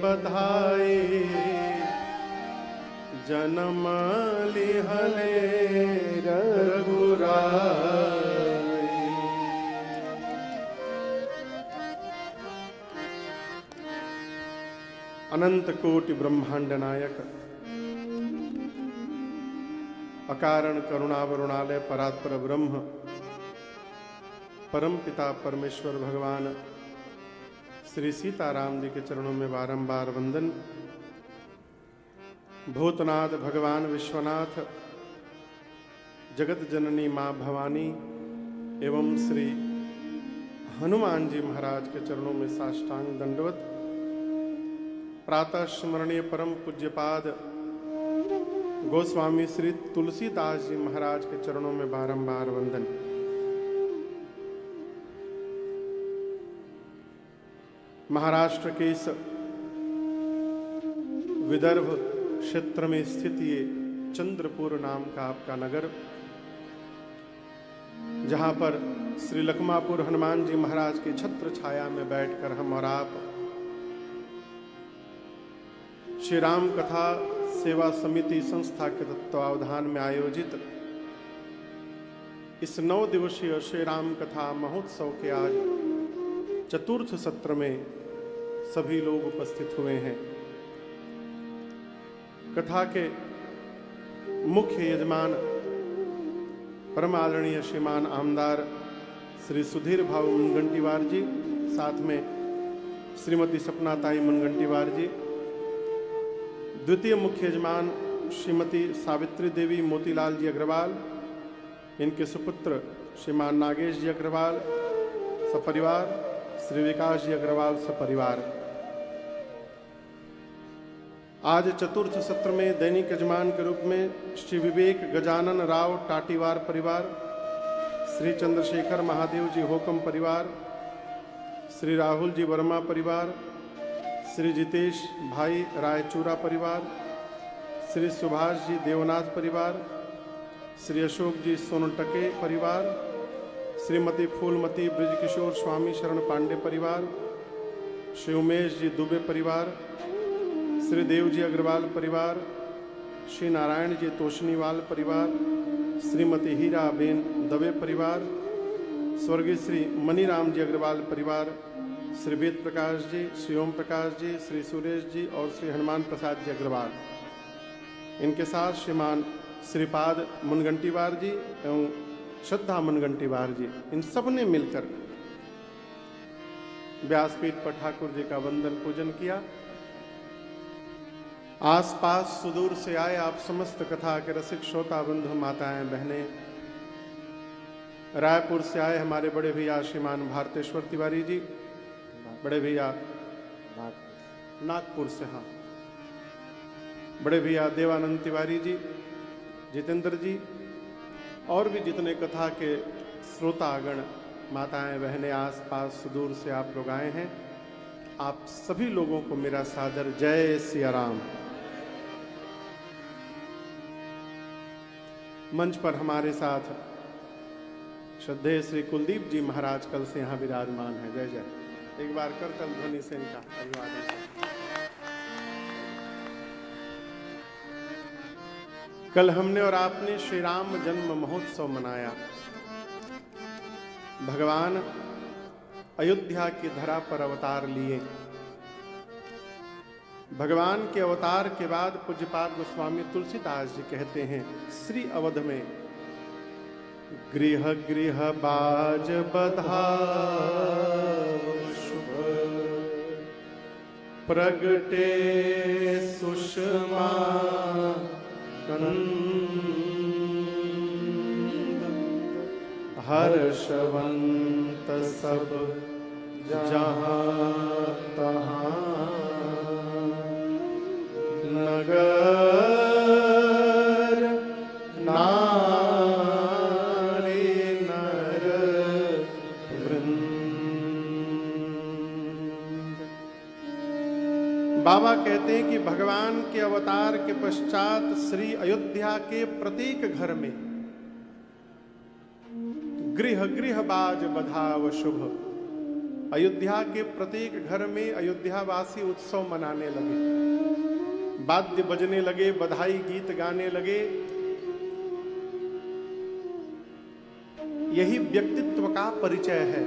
बधाई जन्म लिहले रघुराई। अनंत कोटि ब्रह्मांड नायक अकारण करुणावरुणालय परात्पर ब्रह्म परम पिता परमेश्वर भगवान श्री सीताराम जी के चरणों में बारंबार वंदन। भूतनाथ भगवान विश्वनाथ जगत जननी मां भवानी एवं श्री हनुमान जी महाराज के चरणों में साष्टांग दंडवत। प्रातः स्मरणीय परम पूज्यपाद गोस्वामी श्री तुलसीदास जी महाराज के चरणों में बारंबार वंदन। महाराष्ट्र के इस विदर्भ क्षेत्र में स्थित ये चंद्रपुर नाम का आपका नगर, जहां पर श्री लखमापुर हनुमान जी महाराज की छत्र छाया में बैठकर हम और आप श्री राम कथा सेवा समिति संस्था के तत्वावधान में आयोजित इस 9 दिवसीय श्री राम कथा महोत्सव के आज चतुर्थ सत्र में सभी लोग उपस्थित हुए हैं। कथा के मुख्य यजमान परम आदरणीय श्रीमान आमदार श्री सुधीर भाऊ मुनगंटीवार जी, साथ में श्रीमती सपनाताई मुनगंटीवार जी। द्वितीय मुख्य यजमान श्रीमती सावित्री देवी मोतीलाल जी अग्रवाल, इनके सुपुत्र श्रीमान नागेश जी अग्रवाल सपरिवार, श्री विकास जी अग्रवाल सपरिवार। आज चतुर्थ सत्र में दैनिक यजमान के रूप में श्री विवेक गजानन राव टाटीवार परिवार, श्री चंद्रशेखर महादेव जी होकम परिवार, श्री राहुल जी वर्मा परिवार, श्री जितेश भाई रायचूरा परिवार, श्री सुभाष जी देवनाथ परिवार, श्री अशोक जी सोनटके परिवार, श्रीमती फूलमती ब्रिजकिशोर स्वामी शरण पांडे परिवार, श्री उमेश जी दुबे परिवार, श्री देव जी अग्रवाल परिवार, श्री नारायण जी तोशनीवाल परिवार, श्रीमती हीरा बेन दवे परिवार, स्वर्गीय श्री मनीराम जी अग्रवाल परिवार, श्री वेद प्रकाश जी, श्री ओम प्रकाश जी, श्री सुरेश जी और श्री हनुमान प्रसाद जी अग्रवाल। इनके साथ श्रीमान श्रीपाद मुनगंटीवार जी एवं श्रद्धा मुनगंटीवार जी, इन सब ने मिलकर व्यासपीठ पर ठाकुर जी का वंदन पूजन किया। आसपास सुदूर से आए आप समस्त कथा के रसिक श्रोता बंधु माताएं बहनें, रायपुर से आए हमारे बड़े भैया श्रीमान भारतेश्वर तिवारी जी, बड़े भैया नागपुर से, हाँ, बड़े भैया देवानंद तिवारी जी, जितेंद्र जी और भी जितने कथा के श्रोतागण माताएं बहनें आसपास सुदूर से आप लोग आए हैं, आप सभी लोगों को मेरा सादर जय सिया राम। मंच पर हमारे साथ श्रद्धेय श्री कुलदीप जी महाराज कल से यहाँ विराजमान है। जय जय। एक बार करतल ध्वनि से इनका अभिवादन। कल हमने और आपने श्री राम जन्म महोत्सव मनाया। भगवान अयोध्या की धरा पर अवतार लिए। भगवान के अवतार के बाद पूज्यपाद गोस्वामी तुलसीदास जी कहते हैं, श्री अवध में गृह गृह बाज बधाओ शुभ, प्रगटे सुषमा कंद, हर्षवंत सब जहां तहां, नगर नारी नर वृंद। बाबा कहते हैं कि भगवान के अवतार के पश्चात श्री अयोध्या के प्रत्येक घर में गृह गृह बाज बधाव शुभ, अयोध्या के प्रत्येक घर में अयोध्यावासी उत्सव मनाने लगे, वाद्य बजने लगे, बधाई गीत गाने लगे। यही व्यक्तित्व का परिचय है,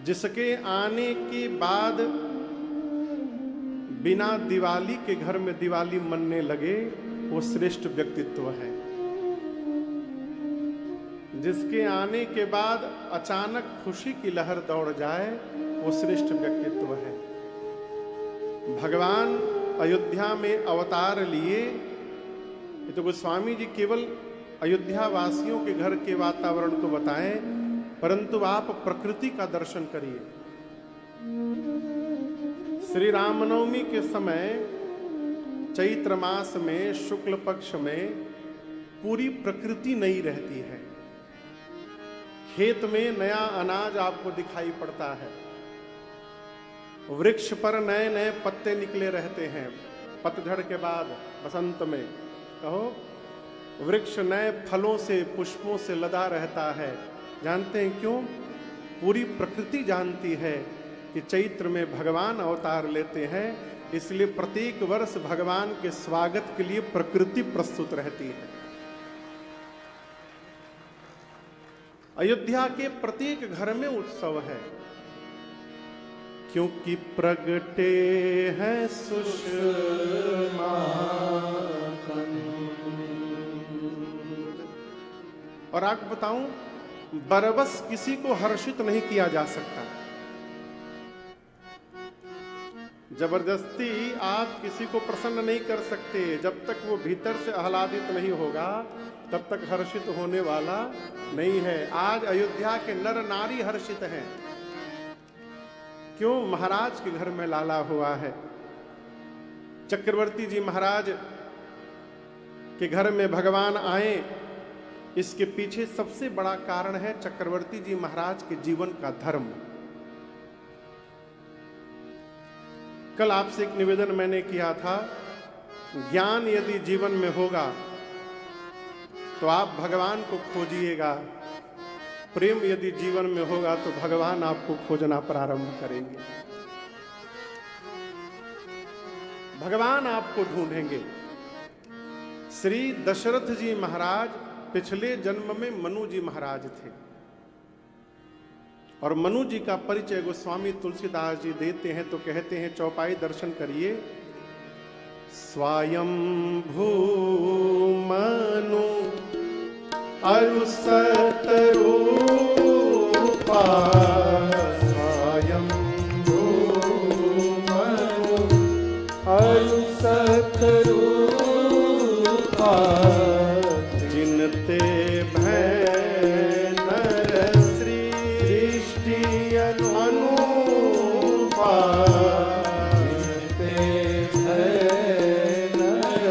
जिसके आने के बाद बिना दिवाली के घर में दिवाली मनने लगे, वो श्रेष्ठ व्यक्तित्व है। जिसके आने के बाद अचानक खुशी की लहर दौड़ जाए, वो श्रेष्ठ व्यक्तित्व है। भगवान अयोध्या में अवतार लिए, ये तो गोस्वामी जी केवल अयोध्या वासियों के घर के वातावरण को बताएं, परंतु आप प्रकृति का दर्शन करिए। श्री रामनवमी के समय चैत्र मास में शुक्ल पक्ष में पूरी प्रकृति नई रहती है। खेत में नया अनाज आपको दिखाई पड़ता है, वृक्ष पर नए नए पत्ते निकले रहते हैं। पतझड़ के बाद बसंत में कहो, वृक्ष नए फलों से पुष्पों से लदा रहता है। जानते हैं क्यों? पूरी प्रकृति जानती है कि चैत्र में भगवान अवतार लेते हैं, इसलिए प्रत्येक वर्ष भगवान के स्वागत के लिए प्रकृति प्रस्तुत रहती है। अयोध्या के प्रत्येक घर में उत्सव है, क्योंकि प्रगटे हैं सुषमा और आपको बताऊं, बरबस किसी को हर्षित नहीं किया जा सकता। जबरदस्ती आप किसी को प्रसन्न नहीं कर सकते। जब तक वो भीतर से आह्लादित नहीं होगा, तब तक हर्षित होने वाला नहीं है। आज अयोध्या के नर नारी हर्षित हैं। क्यों? महाराज के घर में लाला हुआ है। चक्रवर्ती जी महाराज के घर में भगवान आए, इसके पीछे सबसे बड़ा कारण है चक्रवर्ती जी महाराज के जीवन का धर्म। कल आपसे एक निवेदन मैंने किया था, ज्ञान यदि जीवन में होगा तो आप भगवान को खोजिएगा, प्रेम यदि जीवन में होगा तो भगवान आपको खोजना प्रारंभ करेंगे, भगवान आपको ढूंढेंगे। श्री दशरथ जी महाराज पिछले जन्म में मनु जी महाराज थे, और मनु जी का परिचय गोस्वामी तुलसीदास जी देते हैं तो कहते हैं, चौपाई दर्शन करिए। स्वयं भू मनु अरु सतरूपा, स्वयं भू मनु अरु सतरूपा, जिनते भय नर सृष्टि अनुपा, जिनते भय नर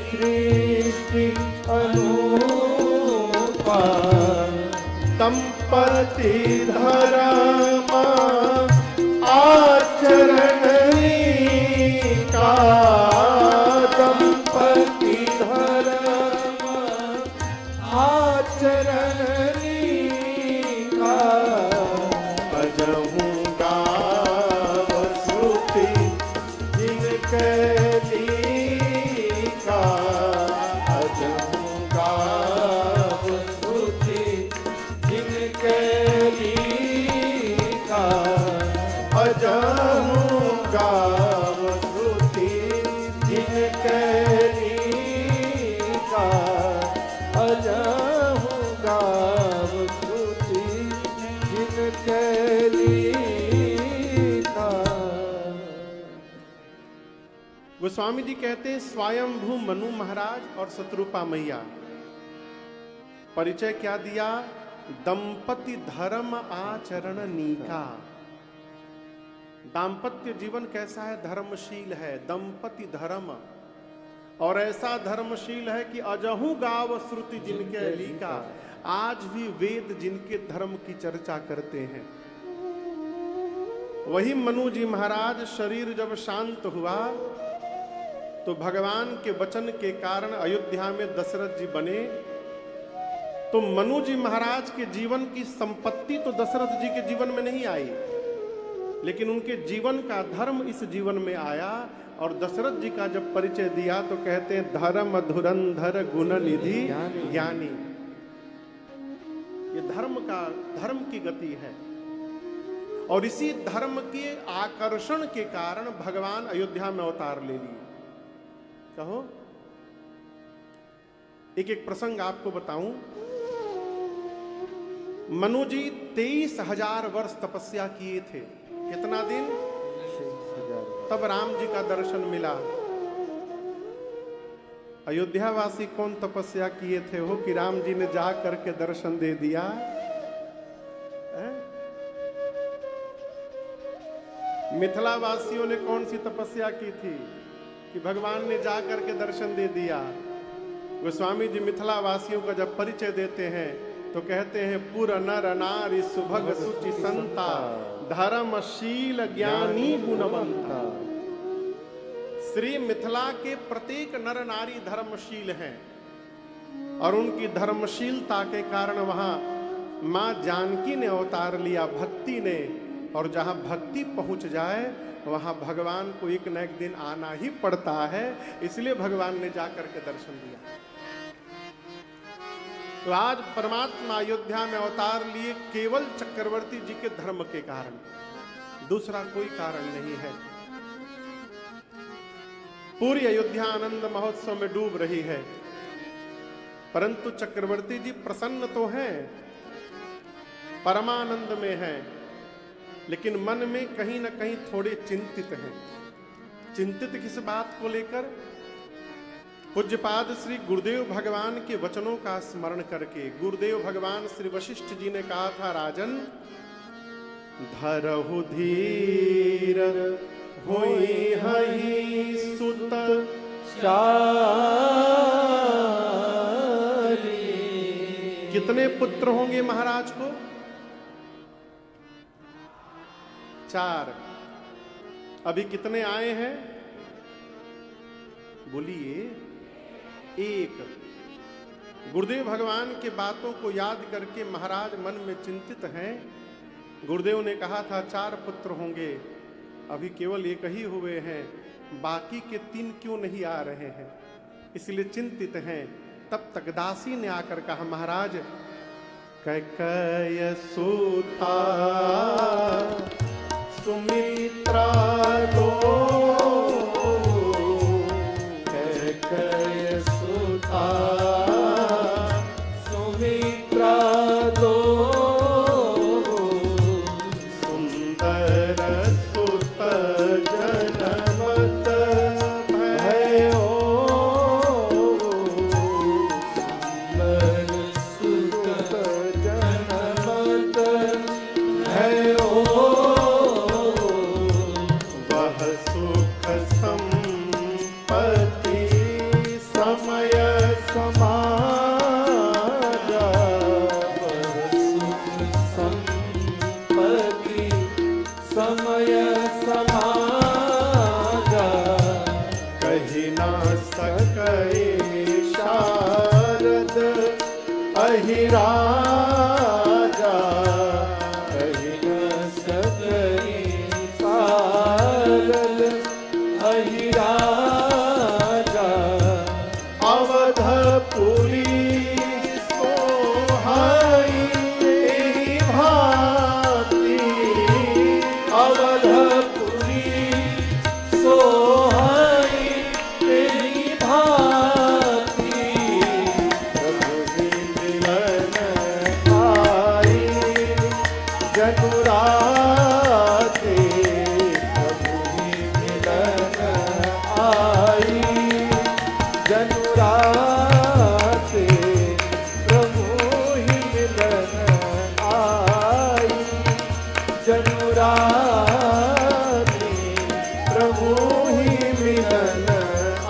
सृष्टि अनुपा, दंपति धर्म आचरण का, दंपति धर्म आचरण का, अजहूँ गाव श्रुति जिनके लीका, अजहूँ गाव श्रुति जिनके लीका, अजहूँ गाव श्रुति जिनके लीका, अजहूँ गाव श्रुति जिनके लीका। गोस्वामी जी कहते हैं, स्वयंभू मनु महाराज और शत्रुपा मैया। परिचय क्या दिया? दंपति धर्म आचरण नीका। दाम्पत्य जीवन कैसा है? धर्मशील है। दंपति धर्म, और ऐसा धर्मशील है कि अजहू गाव श्रुति जिनके लीका, आज भी वेद जिनके धर्म की चर्चा करते हैं। वही मनु जी महाराज शरीर जब शांत हुआ तो भगवान के वचन के कारण अयोध्या में दशरथ जी बने, तो मनु जी महाराज के जीवन की संपत्ति तो दशरथ जी के जीवन में नहीं आई, लेकिन उनके जीवन का धर्म इस जीवन में आया। और दशरथ जी का जब परिचय दिया तो कहते हैं धर्म धुरंधर गुण निधि ज्ञानी। ये धर्म की गति है, और इसी धर्म के आकर्षण के कारण भगवान अयोध्या में अवतार ले लिए। कहो, एक एक प्रसंग आपको बताऊं। मनु जी 23,000 वर्ष तपस्या किए थे। कितना दिन? तब राम जी का दर्शन मिला। अयोध्यावासी कौन तपस्या किए थे हो कि राम जी ने जा करके दर्शन दे दिया? मिथिला वासियों ने कौन सी तपस्या की थी कि भगवान ने जा करके दर्शन दे दिया? गोस्वामी जी मिथिला वासियों का जब परिचय देते हैं तो कहते हैं पुर नर नारी सुभग सुचि संता धर्मशील ज्ञानी गुणवंता। श्री मिथिला के प्रत्येक नर नारी धर्मशील हैं, और उनकी धर्मशीलता के कारण वहां मां जानकी ने अवतार लिया, भक्ति ने। और जहां भक्ति पहुंच जाए वहां भगवान को एक न एक दिन आना ही पड़ता है, इसलिए भगवान ने जाकर के दर्शन दिया। तो आज परमात्मा अयोध्या में अवतार लिए केवल चक्रवर्ती जी के धर्म के कारण, दूसरा कोई कारण नहीं है। पूरी अयोध्या आनंद महोत्सव में डूब रही है, परंतु चक्रवर्ती जी प्रसन्न तो हैं, परमानंद में हैं, लेकिन मन में कहीं ना कहीं थोड़े चिंतित हैं। चिंतित किस बात को लेकर? पूज्यपाद श्री गुरुदेव भगवान के वचनों का स्मरण करके। गुरुदेव भगवान श्री वशिष्ठ जी ने कहा था, राजन धरहु धीर होई हई सुत चारी। कितने पुत्र होंगे महाराज को? 4। अभी कितने आए हैं? बोलिए। 1। गुरुदेव भगवान के बातों को याद करके महाराज मन में चिंतित हैं। गुरुदेव ने कहा था 4 पुत्र होंगे, अभी केवल 1 ही हुए हैं, बाकी के 3 क्यों नहीं आ रहे हैं? इसलिए चिंतित हैं। तब तक दासी ने आकर कहा, महाराज कैकेय सुता सुमित्रा दो, कैकेय सुता सुमित्रा दो, सुंदर सुत जनमत भयो, सुंदर सुत जनमत भयो, वह सुख संपत्ति समय समाजा, वह सुख संपत्ति समय समाजा, कही ना सके शारद अहिराजा, कही ना सके शारद अहिराजा, अवधपुरी सोहाई तेरी भांति, अवधपुरी सोहाई तेरी भांति, प्रभु मिलन आई जनुराते, प्रभु मिलन आई जनुराते, प्रभु ही मिलन आई जनुराते, प्रभु ही मिलन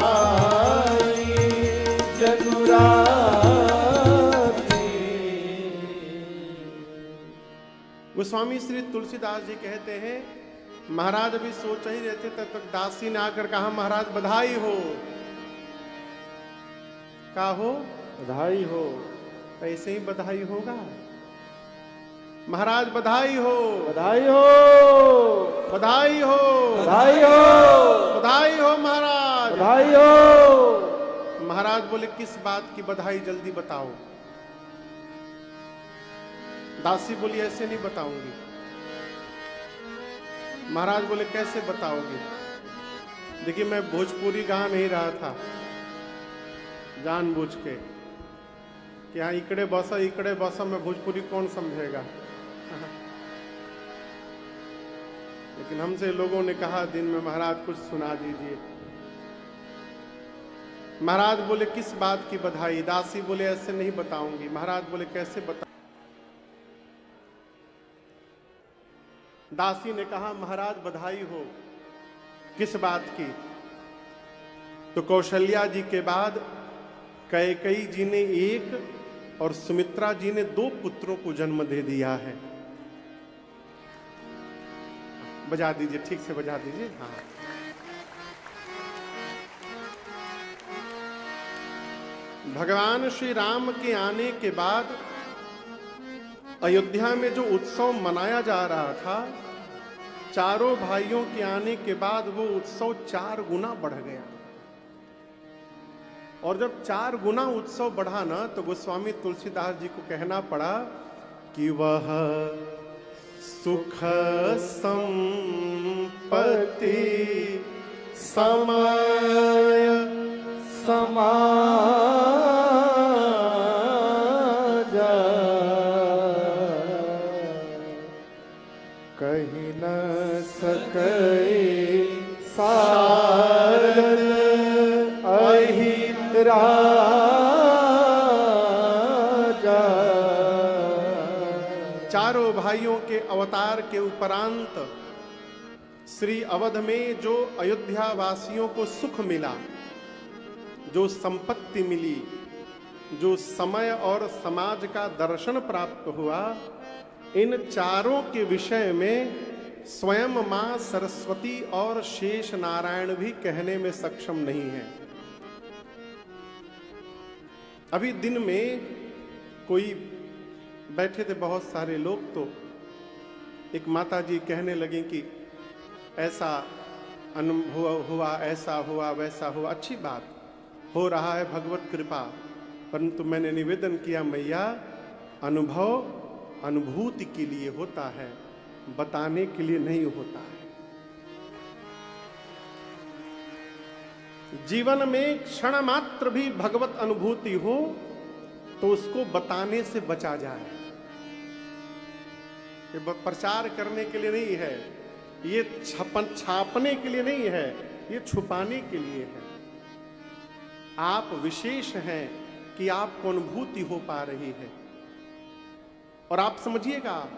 आई जनुराते। गोस्वामी श्री तुलसीदास जी कहते हैं, महाराज अभी सोच ही रहते तब तक दासी ने आकर कहा, महाराज बधाई हो। का हो? बधाई हो। तो ऐसे ही बधाई होगा। महाराज बधाई हो, बधाई हो, बधाई हो, बधाई हो, बधाई हो महाराज, बधाई हो। महाराज बोले किस बात की बधाई, जल्दी बताओ। दासी बोली ऐसे नहीं बताऊंगी। महाराज बोले कैसे बताओगे? देखिए मैं भोजपुरी गा नहीं रहा था जानबूझ के कि हाँ इकड़े बस में भोजपुरी कौन समझेगा। लेकिन हमसे लोगों ने कहा दिन में महाराज कुछ सुना दीजिए। महाराज बोले किस बात की बधाई? दासी बोले ऐसे नहीं बताऊंगी। महाराज बोले कैसे बता? दासी ने कहा महाराज बधाई हो, किस बात की? तो कौशल्या जी के बाद कैकेयी जी ने एक और सुमित्रा जी ने 2 पुत्रों को जन्म दे दिया है। बजा दीजिए, ठीक से बजा दीजिए। हाँ, भगवान श्री राम के आने के बाद अयोध्या में जो उत्सव मनाया जा रहा था, चारों भाइयों के आने के बाद वो उत्सव 4 गुना बढ़ गया। और जब 4 गुना उत्सव बढ़ा ना, तो गोस्वामी तुलसीदास जी को कहना पड़ा कि वह सुख संपत्ति समय समाज कहीं न सके सारद अहित राजा। चारों भाइयों के अवतार के उपरांत श्री अवध में जो अयोध्या वासियों को सुख मिला, जो संपत्ति मिली, जो समय और समाज का दर्शन प्राप्त हुआ, इन चारों के विषय में स्वयं मां सरस्वती और शेष नारायण भी कहने में सक्षम नहीं है। अभी दिन में कोई बैठे थे बहुत सारे लोग, तो एक माता जी कहने लगी कि ऐसा अनुभव हुआ, ऐसा हुआ, वैसा हुआ। अच्छी बात हो रहा है, भगवत कृपा, परंतु मैंने निवेदन किया मैया अनुभव अनुभूति के लिए होता है, बताने के लिए नहीं होता है। जीवन में क्षण मात्र भी भगवत अनुभूति हो तो उसको बताने से बचा जाए। ये प्रचार करने के लिए नहीं है, ये छापने के लिए नहीं है, ये छुपाने के लिए है। आप विशेष हैं कि आपको अनुभूति हो पा रही है। और आप समझिएगा,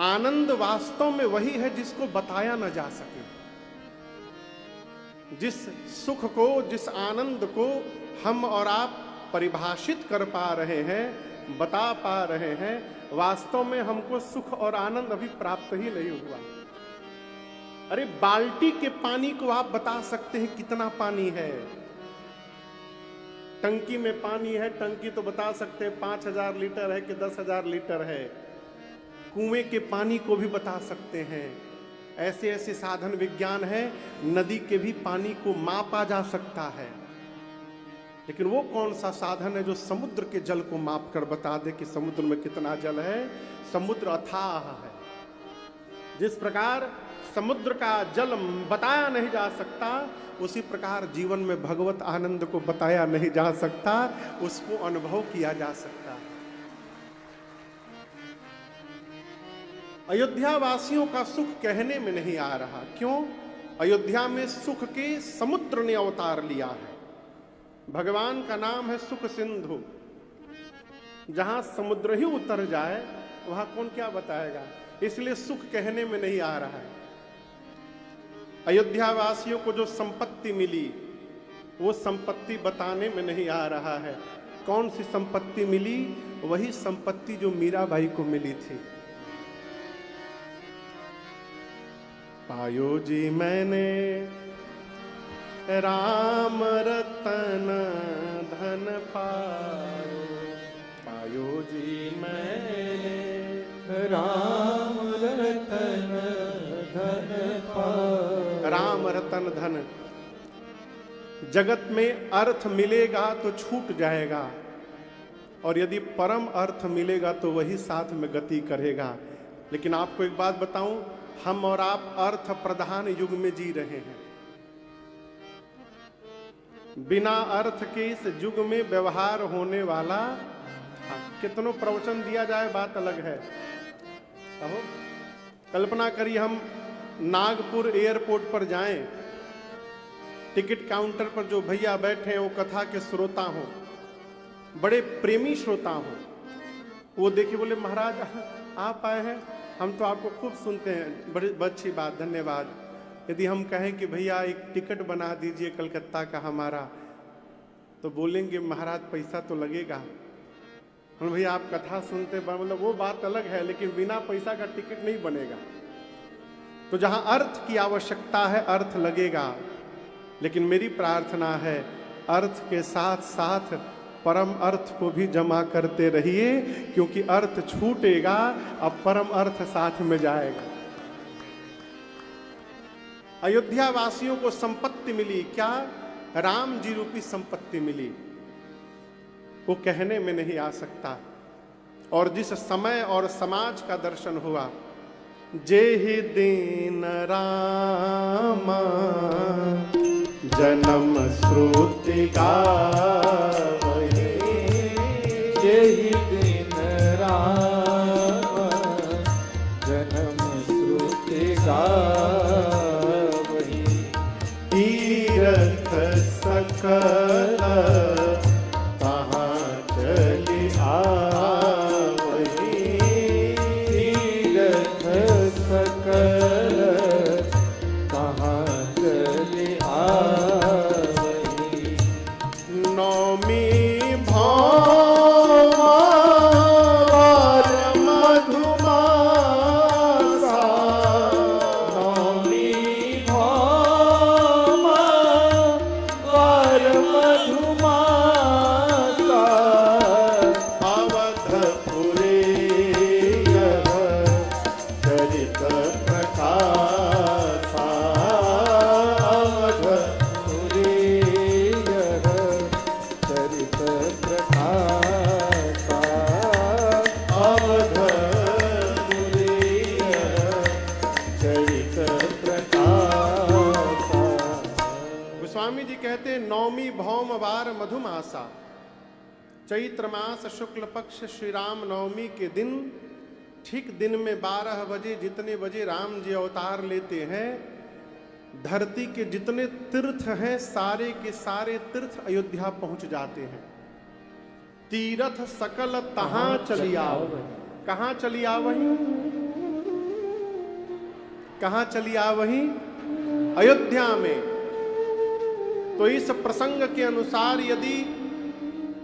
आनंद वास्तव में वही है जिसको बताया न जा सके। जिस सुख को, जिस आनंद को हम और आप परिभाषित कर पा रहे हैं, बता पा रहे हैं, वास्तव में हमको सुख और आनंद अभी प्राप्त ही नहीं हुआ। अरे बाल्टी के पानी को आप बता सकते हैं कितना पानी है। टंकी में पानी है, टंकी तो बता सकते हैं 5000 लीटर है कि 10,000 लीटर है। कुएं के पानी को भी बता सकते हैं। ऐसे ऐसे साधन विज्ञान है, नदी के भी पानी को मापा जा सकता है। लेकिन वो कौन सा साधन है जो समुद्र के जल को माप कर बता दे कि समुद्र में कितना जल है? समुद्र अथाह है। जिस प्रकार समुद्र का जल बताया नहीं जा सकता, उसी प्रकार जीवन में भगवत आनंद को बताया नहीं जा सकता, उसको अनुभव किया जा सकता है। अयोध्या वासियों का सुख कहने में नहीं आ रहा। क्यों? अयोध्या में सुख के समुद्र ने अवतार लिया है। भगवान का नाम है सुख सिंधु। जहां समुद्र ही उतर जाए वहां कौन क्या बताएगा। इसलिए सुख कहने में नहीं आ रहा है। अयोध्या वासियों को जो संपत्ति मिली, वो संपत्ति बताने में नहीं आ रहा है। कौन सी संपत्ति मिली? वही संपत्ति जो मीराबाई को मिली थी। पायो जी मैंने राम रतन धन पायो, लायो जी मैंने राम रतन धन पाया। राम रतन धन। जगत में अर्थ मिलेगा तो छूट जाएगा, और यदि परम अर्थ मिलेगा तो वही साथ में गति करेगा। लेकिन आपको एक बात बताऊं, हम और आप अर्थ प्रधान युग में जी रहे हैं। बिना अर्थ के इस युग में व्यवहार होने वाला, कितनों प्रवचन दिया जाए बात अलग है। अब कल्पना करिए हम नागपुर एयरपोर्ट पर जाएं, टिकट काउंटर पर जो भैया बैठे हैं वो कथा के श्रोता हों, बड़े प्रेमी श्रोता हों, वो देखे बोले महाराज आप आए हैं, हम तो आपको खूब सुनते हैं, बड़ी अच्छी बात, धन्यवाद। यदि हम कहें कि भैया एक टिकट बना दीजिए कलकत्ता का हमारा, तो बोलेंगे महाराज पैसा तो लगेगा। हम भैया आप कथा सुनते, मतलब वो बात अलग है, लेकिन बिना पैसा का टिकट नहीं बनेगा। तो जहां अर्थ की आवश्यकता है अर्थ लगेगा, लेकिन मेरी प्रार्थना है अर्थ के साथ साथ परम अर्थ को भी जमा करते रहिए, क्योंकि अर्थ छूटेगा अब परम अर्थ साथ में जाएगा। अयोध्या वासियों को संपत्ति मिली, क्या? राम जी रूपी संपत्ति मिली, वो कहने में नहीं आ सकता। और जिस समय और समाज का दर्शन हुआ, जेहि दिन रामा जन्म श्रुति गावहि, जेहि दिन राम जन्म श्रुति गावहि, तीरथ सकल तहाँ चलि आवहि, तीरथ सकल तहाँ चलि आवहि। नौमी भौमार मधुमासा, नौमी भौमार मधुमासा, अवधपुरे यह चरित प्रकाशा, अवधपुरे यह चरित प्रकाशा, अवधपुरे यह चरित प्रकाशा। गोस्वामी जी कहते हैं नौमी भौम वार मधुमासा, चैत्र मास शुक्ल पक्ष श्री राम नवमी के दिन, ठीक दिन में 12 बजे, जितने बजे राम जी अवतार लेते हैं, धरती के जितने तीर्थ हैं सारे के सारे तीर्थ अयोध्या पहुंच जाते हैं। तीर्थ सकल तहां चली आओ। कहां चली आवही? कहां चली आवही? अयोध्या में। तो इस प्रसंग के अनुसार यदि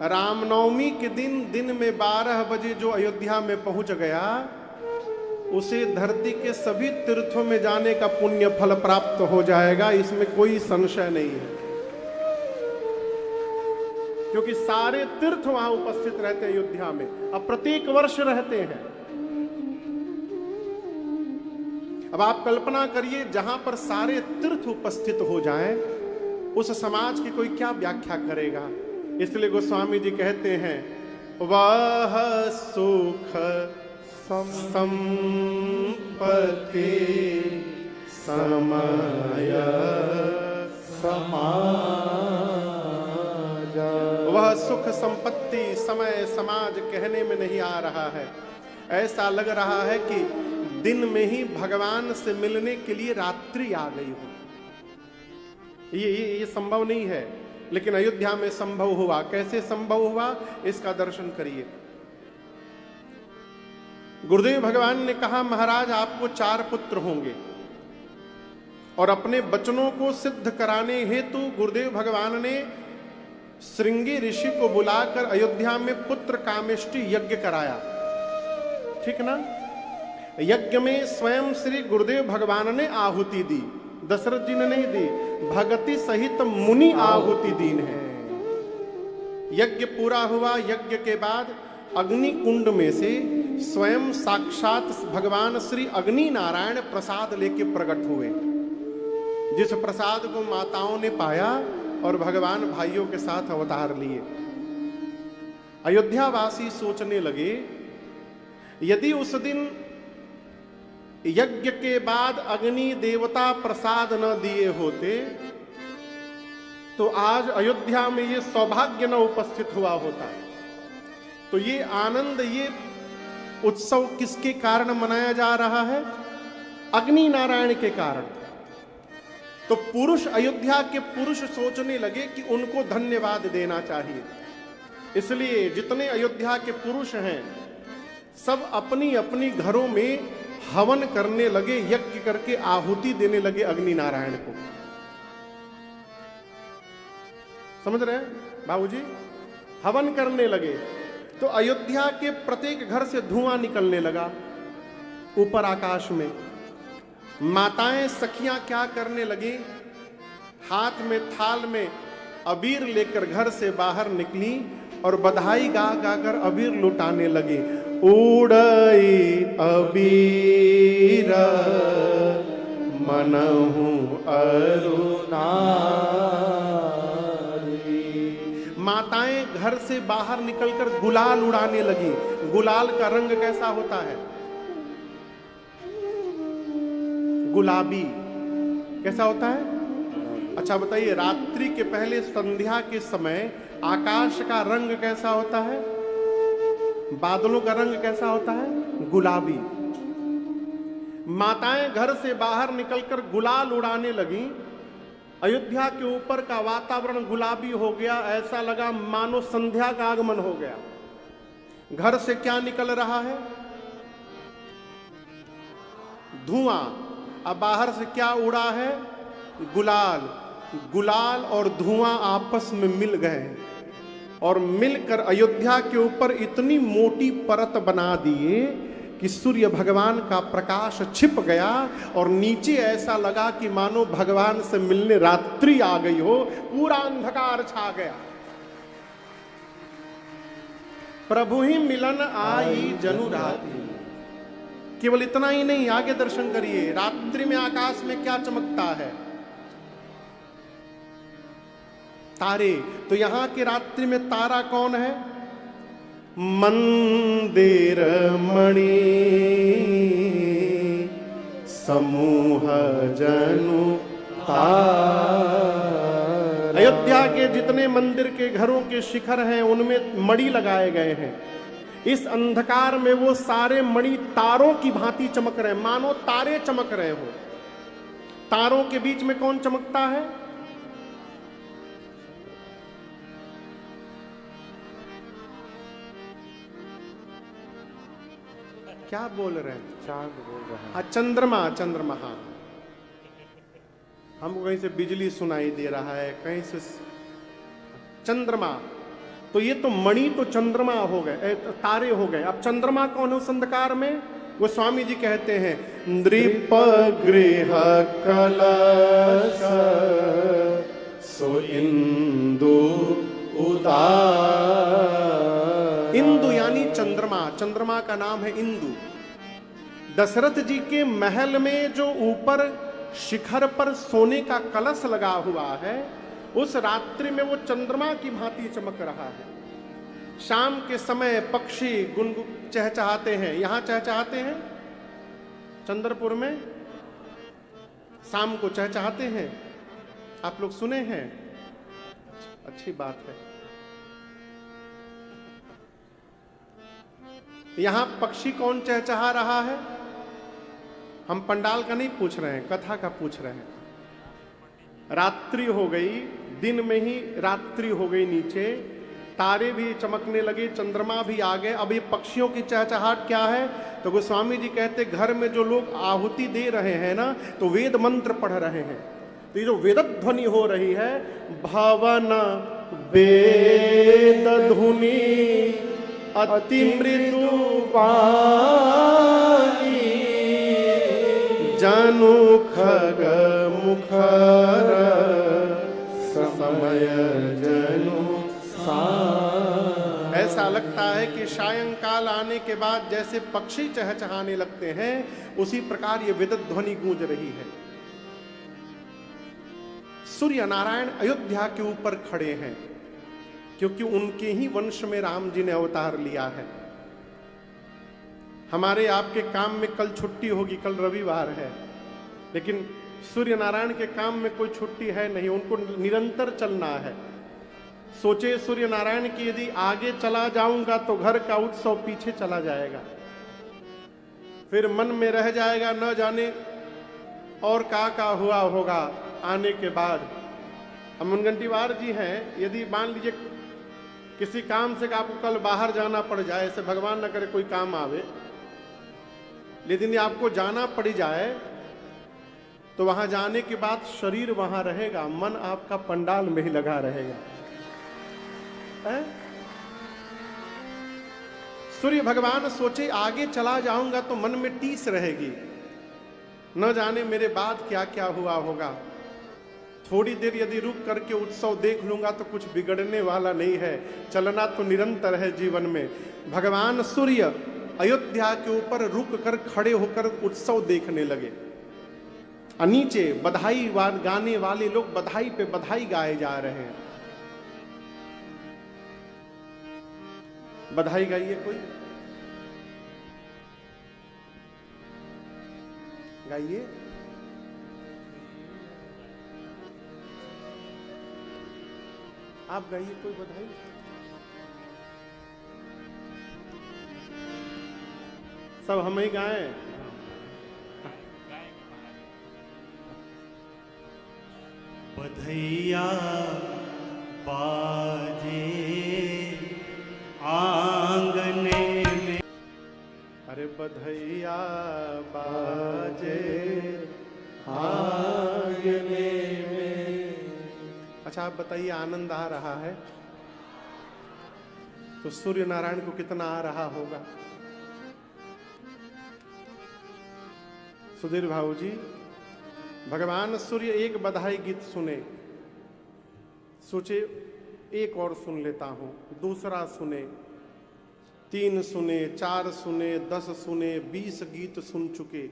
रामनवमी के दिन में 12 बजे जो अयोध्या में पहुंच गया, उसे धरती के सभी तीर्थों में जाने का पुण्य फल प्राप्त हो जाएगा, इसमें कोई संशय नहीं है। क्योंकि सारे तीर्थ वहां उपस्थित रहते हैं अयोध्या में, अब प्रत्येक वर्ष रहते हैं। अब आप कल्पना करिए जहां पर सारे तीर्थ उपस्थित हो जाएं, उस समाज की कोई क्या व्याख्या करेगा। इसलिए गोस्वामी जी कहते हैं वह सुख संपत्ति समय समाज, वह सुख संपत्ति समय समाज कहने में नहीं आ रहा है। ऐसा लग रहा है कि दिन में ही भगवान से मिलने के लिए रात्रि आ गई हो। ये संभव नहीं है, लेकिन अयोध्या में संभव हुआ। कैसे संभव हुआ, इसका दर्शन करिए। गुरुदेव भगवान ने कहा महाराज आपको 4 पुत्र होंगे, और अपने वचनों को सिद्ध कराने हेतु गुरुदेव भगवान ने श्रृंगी ऋषि को बुलाकर अयोध्या में पुत्र कामेष्टि यज्ञ कराया। ठीक ना? यज्ञ में स्वयं श्री गुरुदेव भगवान ने आहुति दी, दशरथ जी ने नहीं दी। भगति सहित मुनि आहुति दीन है। यज्ञ पूरा हुआ। यज्ञ के बाद अग्नि कुंड में से स्वयं साक्षात भगवान श्री अग्नि नारायण प्रसाद लेके प्रकट हुए, जिस प्रसाद को माताओं ने पाया और भगवान भाइयों के साथ अवतार लिए। अयोध्यावासी सोचने लगे, यदि उस दिन यज्ञ के बाद अग्नि देवता प्रसाद न दिए होते तो आज अयोध्या में ये सौभाग्य न उपस्थित हुआ होता। तो ये आनंद, ये उत्सव किसके कारण मनाया जा रहा है? अग्नि नारायण के कारण। तो पुरुष, अयोध्या के पुरुष सोचने लगे कि उनको धन्यवाद देना चाहिए। इसलिए जितने अयोध्या के पुरुष हैं सब अपनी अपनी घरों में हवन करने लगे, यज्ञ करके आहुति देने लगे अग्नि नारायण को। समझ रहे हैं बाबूजी? हवन करने लगे तो अयोध्या के प्रत्येक घर से धुआं निकलने लगा ऊपर आकाश में। माताएं सखियां क्या करने लगी? हाथ में थाल में अबीर लेकर घर से बाहर निकली और बधाई गा गा कर अबीर लुटाने लगी। उड़ई अबीर मनहु अरुणारी। माताएं घर से बाहर निकलकर गुलाल उड़ाने लगी। गुलाल का रंग कैसा होता है? गुलाबी। कैसा होता है? अच्छा बताइए, रात्रि के पहले संध्या के समय आकाश का रंग कैसा होता है? बादलों का रंग कैसा होता है? गुलाबी। माताएं घर से बाहर निकलकर गुलाल उड़ाने लगी। अयोध्या के ऊपर का वातावरण गुलाबी हो गया, ऐसा लगा मानो संध्या का आगमन हो गया। घर से क्या निकल रहा है? धुआं। अब बाहर से क्या उड़ा है? गुलाल। गुलाल और धुआं आपस में मिल गए और मिलकर अयोध्या के ऊपर इतनी मोटी परत बना दिए कि सूर्य भगवान का प्रकाश छिप गया और नीचे ऐसा लगा कि मानो भगवान से मिलने रात्रि आ गई हो, पूरा अंधकार छा गया। प्रभु ही मिलन आई जनु रात्रि। केवल इतना ही नहीं, आगे दर्शन करिए। रात्रि में आकाश में क्या चमकता है? तारे। तो यहां की रात्रि में तारा कौन है? मंदिर मणि समूह जनु तारा। अयोध्या के जितने मंदिर के घरों के शिखर हैं उनमें मणि लगाए गए हैं। इस अंधकार में वो सारे मणि तारों की भांति चमक रहे हैं, मानो तारे चमक रहे हो। तारों के बीच में कौन चमकता है? क्या बोल रहे हैं? चांद बोल रहे हैं। हाँ, चंद्रमा। चंद्रमा। हाँ, हमको कहीं से बिजली सुनाई दे रहा है, कहीं से चंद्रमा। तो ये तो मणि तो चंद्रमा हो गए, तारे हो गए। अब चंद्रमा कौन है उस अंधकार में? वो स्वामी जी कहते हैं, नृप गृह कलश सो इंदु उदार। इंदु यानी चंद्रमा। चंद्रमा का नाम है इंदु। दशरथ जी के महल में जो ऊपर शिखर पर सोने का कलश लगा हुआ है, उस रात्रि में वो चंद्रमा की भांति चमक रहा है। शाम के समय पक्षी गुनगुन चहचहाते हैं। यहां चहचहाते हैं चंद्रपुर में, शाम को चहचहाते हैं। आप लोग सुने हैं? अच्छी बात है। यहां पक्षी कौन चहचहा रहा है? हम पंडाल का नहीं पूछ रहे हैं, कथा का पूछ रहे हैं। रात्रि हो गई, दिन में ही रात्रि हो गई नीचे, तारे भी चमकने लगे, चंद्रमा भी आ गए। अब ये पक्षियों की चहचहाट क्या है? तो गोस्वामी जी कहते घर में जो लोग आहुति दे रहे हैं ना, तो वेद मंत्र पढ़ रहे हैं। तो ये जो वेद ध्वनि हो रही है, भवन वेद धुनि अति मृदु वाणी जनु खग मुखर समय जनु सा। ऐसा लगता है कि सायंकाल आने के बाद जैसे पक्षी चहचहाने लगते हैं, उसी प्रकार ये विद्युत ध्वनि गूंज रही है। सूर्य नारायण अयोध्या के ऊपर खड़े हैं, क्योंकि उनके ही वंश में राम जी ने अवतार लिया है। हमारे आपके काम में कल छुट्टी होगी, कल रविवार है, लेकिन सूर्य नारायण के काम में कोई छुट्टी है नहीं, उनको निरंतर चलना है। सोचे सूर्य नारायण की यदि आगे चला जाऊंगा तो घर का उत्सव पीछे चला जाएगा, फिर मन में रह जाएगा न जाने और का हुआ होगा आने के बाद। हम मुनगंटीवार जी हैं, यदि मान लीजिए किसी काम से आपको कल बाहर जाना पड़ जाए, ऐसे भगवान न करे कोई काम आवे, लेकिन यदि आपको जाना पड़ जाए तो वहां जाने के बाद शरीर वहां रहेगा, मन आपका पंडाल में ही लगा रहेगा। सूर्य भगवान सोचे आगे चला जाऊंगा तो मन में टीस रहेगी, न जाने मेरे बाद क्या क्या हुआ होगा। थोड़ी देर यदि रुक करके उत्सव देख लूंगा तो कुछ बिगड़ने वाला नहीं है, चलना तो निरंतर है जीवन में। भगवान सूर्य अयोध्या के ऊपर रुक कर खड़े होकर उत्सव देखने लगे। नीचे बधाई गाने वाले लोग बधाई पे बधाई गाए जा रहे हैं। बधाई गाइए, कोई गाइए। आप गाइए कोई बधाई। सब हम ही गाएं। बधैया बाजे आंगने में, अरे बधैया बाजे आंगने में। अच्छा आप बताइए, आनंद आ रहा है तो सूर्य नारायण को कितना आ रहा होगा। सुधीर भाऊ जी, भगवान सूर्य एक बधाई गीत सुने, सोचे एक और सुन लेता हूं, दूसरा सुने, 3 सुने, 4 सुने, 10 सुने, 20 गीत सुन चुके।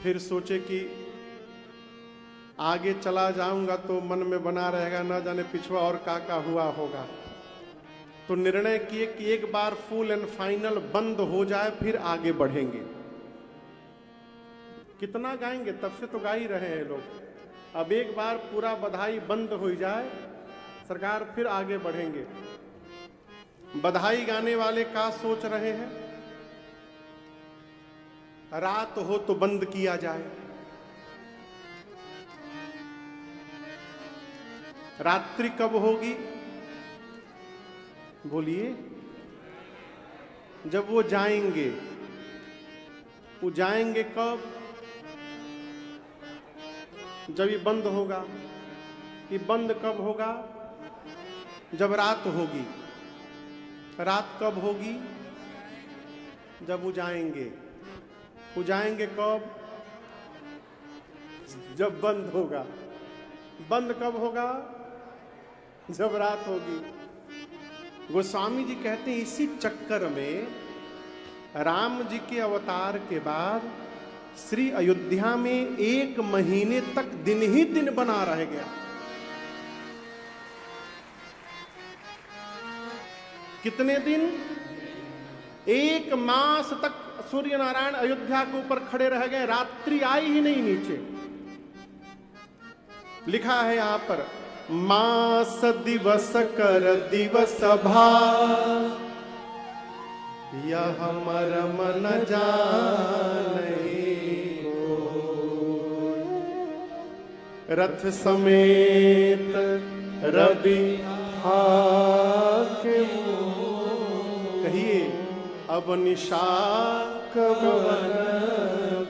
फिर सोचे कि आगे चला जाऊंगा तो मन में बना रहेगा, न जाने पिछवा और का हुआ होगा। तो निर्णय किए कि एक बार फुल एंड फाइनल बंद हो जाए फिर आगे बढ़ेंगे। कितना गाएंगे, तब से तो गा ही रहे हैं लोग। अब एक बार पूरा बधाई बंद हो जाए सरकार, फिर आगे बढ़ेंगे। बधाई गाने वाले का सोच रहे हैं, रात हो तो बंद किया जाए। रात्रि कब होगी बोलिए। जब वो जाएंगे। वो जाएंगे कब? जब ये बंद होगा। ये बंद कब होगा? जब रात होगी। रात कब होगी? जब वो जाएंगे। वो जाएंगे कब? जब बंद होगा। बंद कब होगा? जब रात होगी। गोस्वामी जी कहते हैं इसी चक्कर में राम जी के अवतार के बाद श्री अयोध्या में 1 महीने तक दिन ही दिन बना रह गया। कितने दिन? 1 मास तक सूर्य नारायण अयोध्या के ऊपर खड़े रह गए, रात्रि आई ही नहीं नीचे। लिखा है यहां पर, मास दिवस कर दिवस भा, यह मर्म न जाने को। रथ समेत रवि हाके, कहिए अब निशा कवन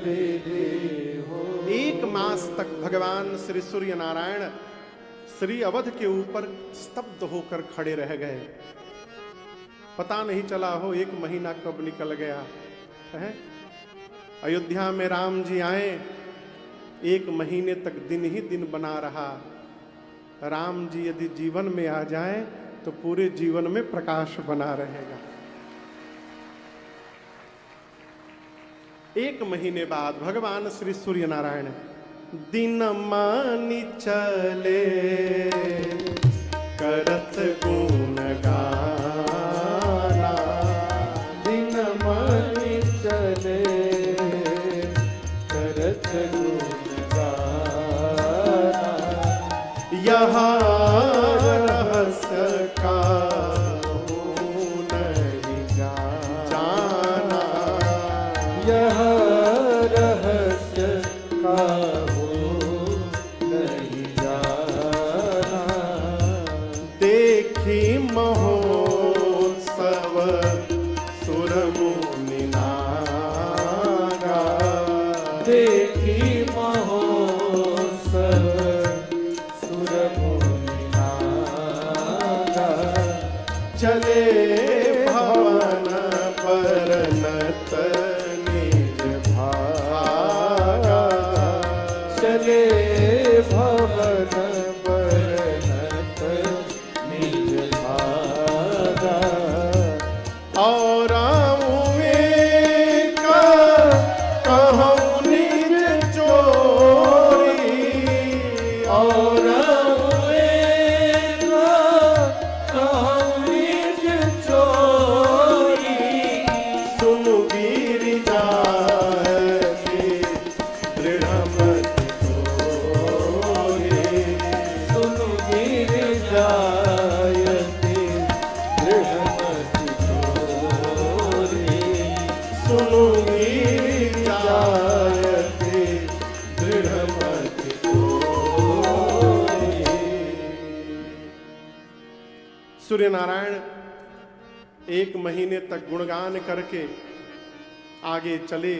विधि हो। 1 मास तक भगवान श्री सूर्य नारायण श्री अवध के ऊपर स्तब्ध होकर खड़े रह गए। पता नहीं चला हो 1 महीना कब निकल गया है। अयोध्या में राम जी आए, 1 महीने तक दिन ही दिन बना रहा। राम जी यदि जीवन में आ जाएं तो पूरे जीवन में प्रकाश बना रहेगा। 1 महीने बाद भगवान श्री सूर्य नारायण दिन मानी चले करत गुण गाना, दिन मानी चले करत गुण गाना, यहाँ रहस्य का नहीं जाना, यह रहस्य का नहीं जाना, देखी महोत्सव सुर मुनि नागा, देखी महोत्सव सुर मुनि नागा, चले भवन परनत निज भागा, चले भवन परनत निज भागा, और कहूँ निज चोरी, और कहूँ निज चोरी, सुनु गिरिजाति दृढ़मति तोरी, सुनु गिरिजायते दृढ़मति तोरी, सुनु गिरिजाति दृढ़मति तोरी। सूर्य नारायण 1 महीने तक गुणगान करके आगे चले।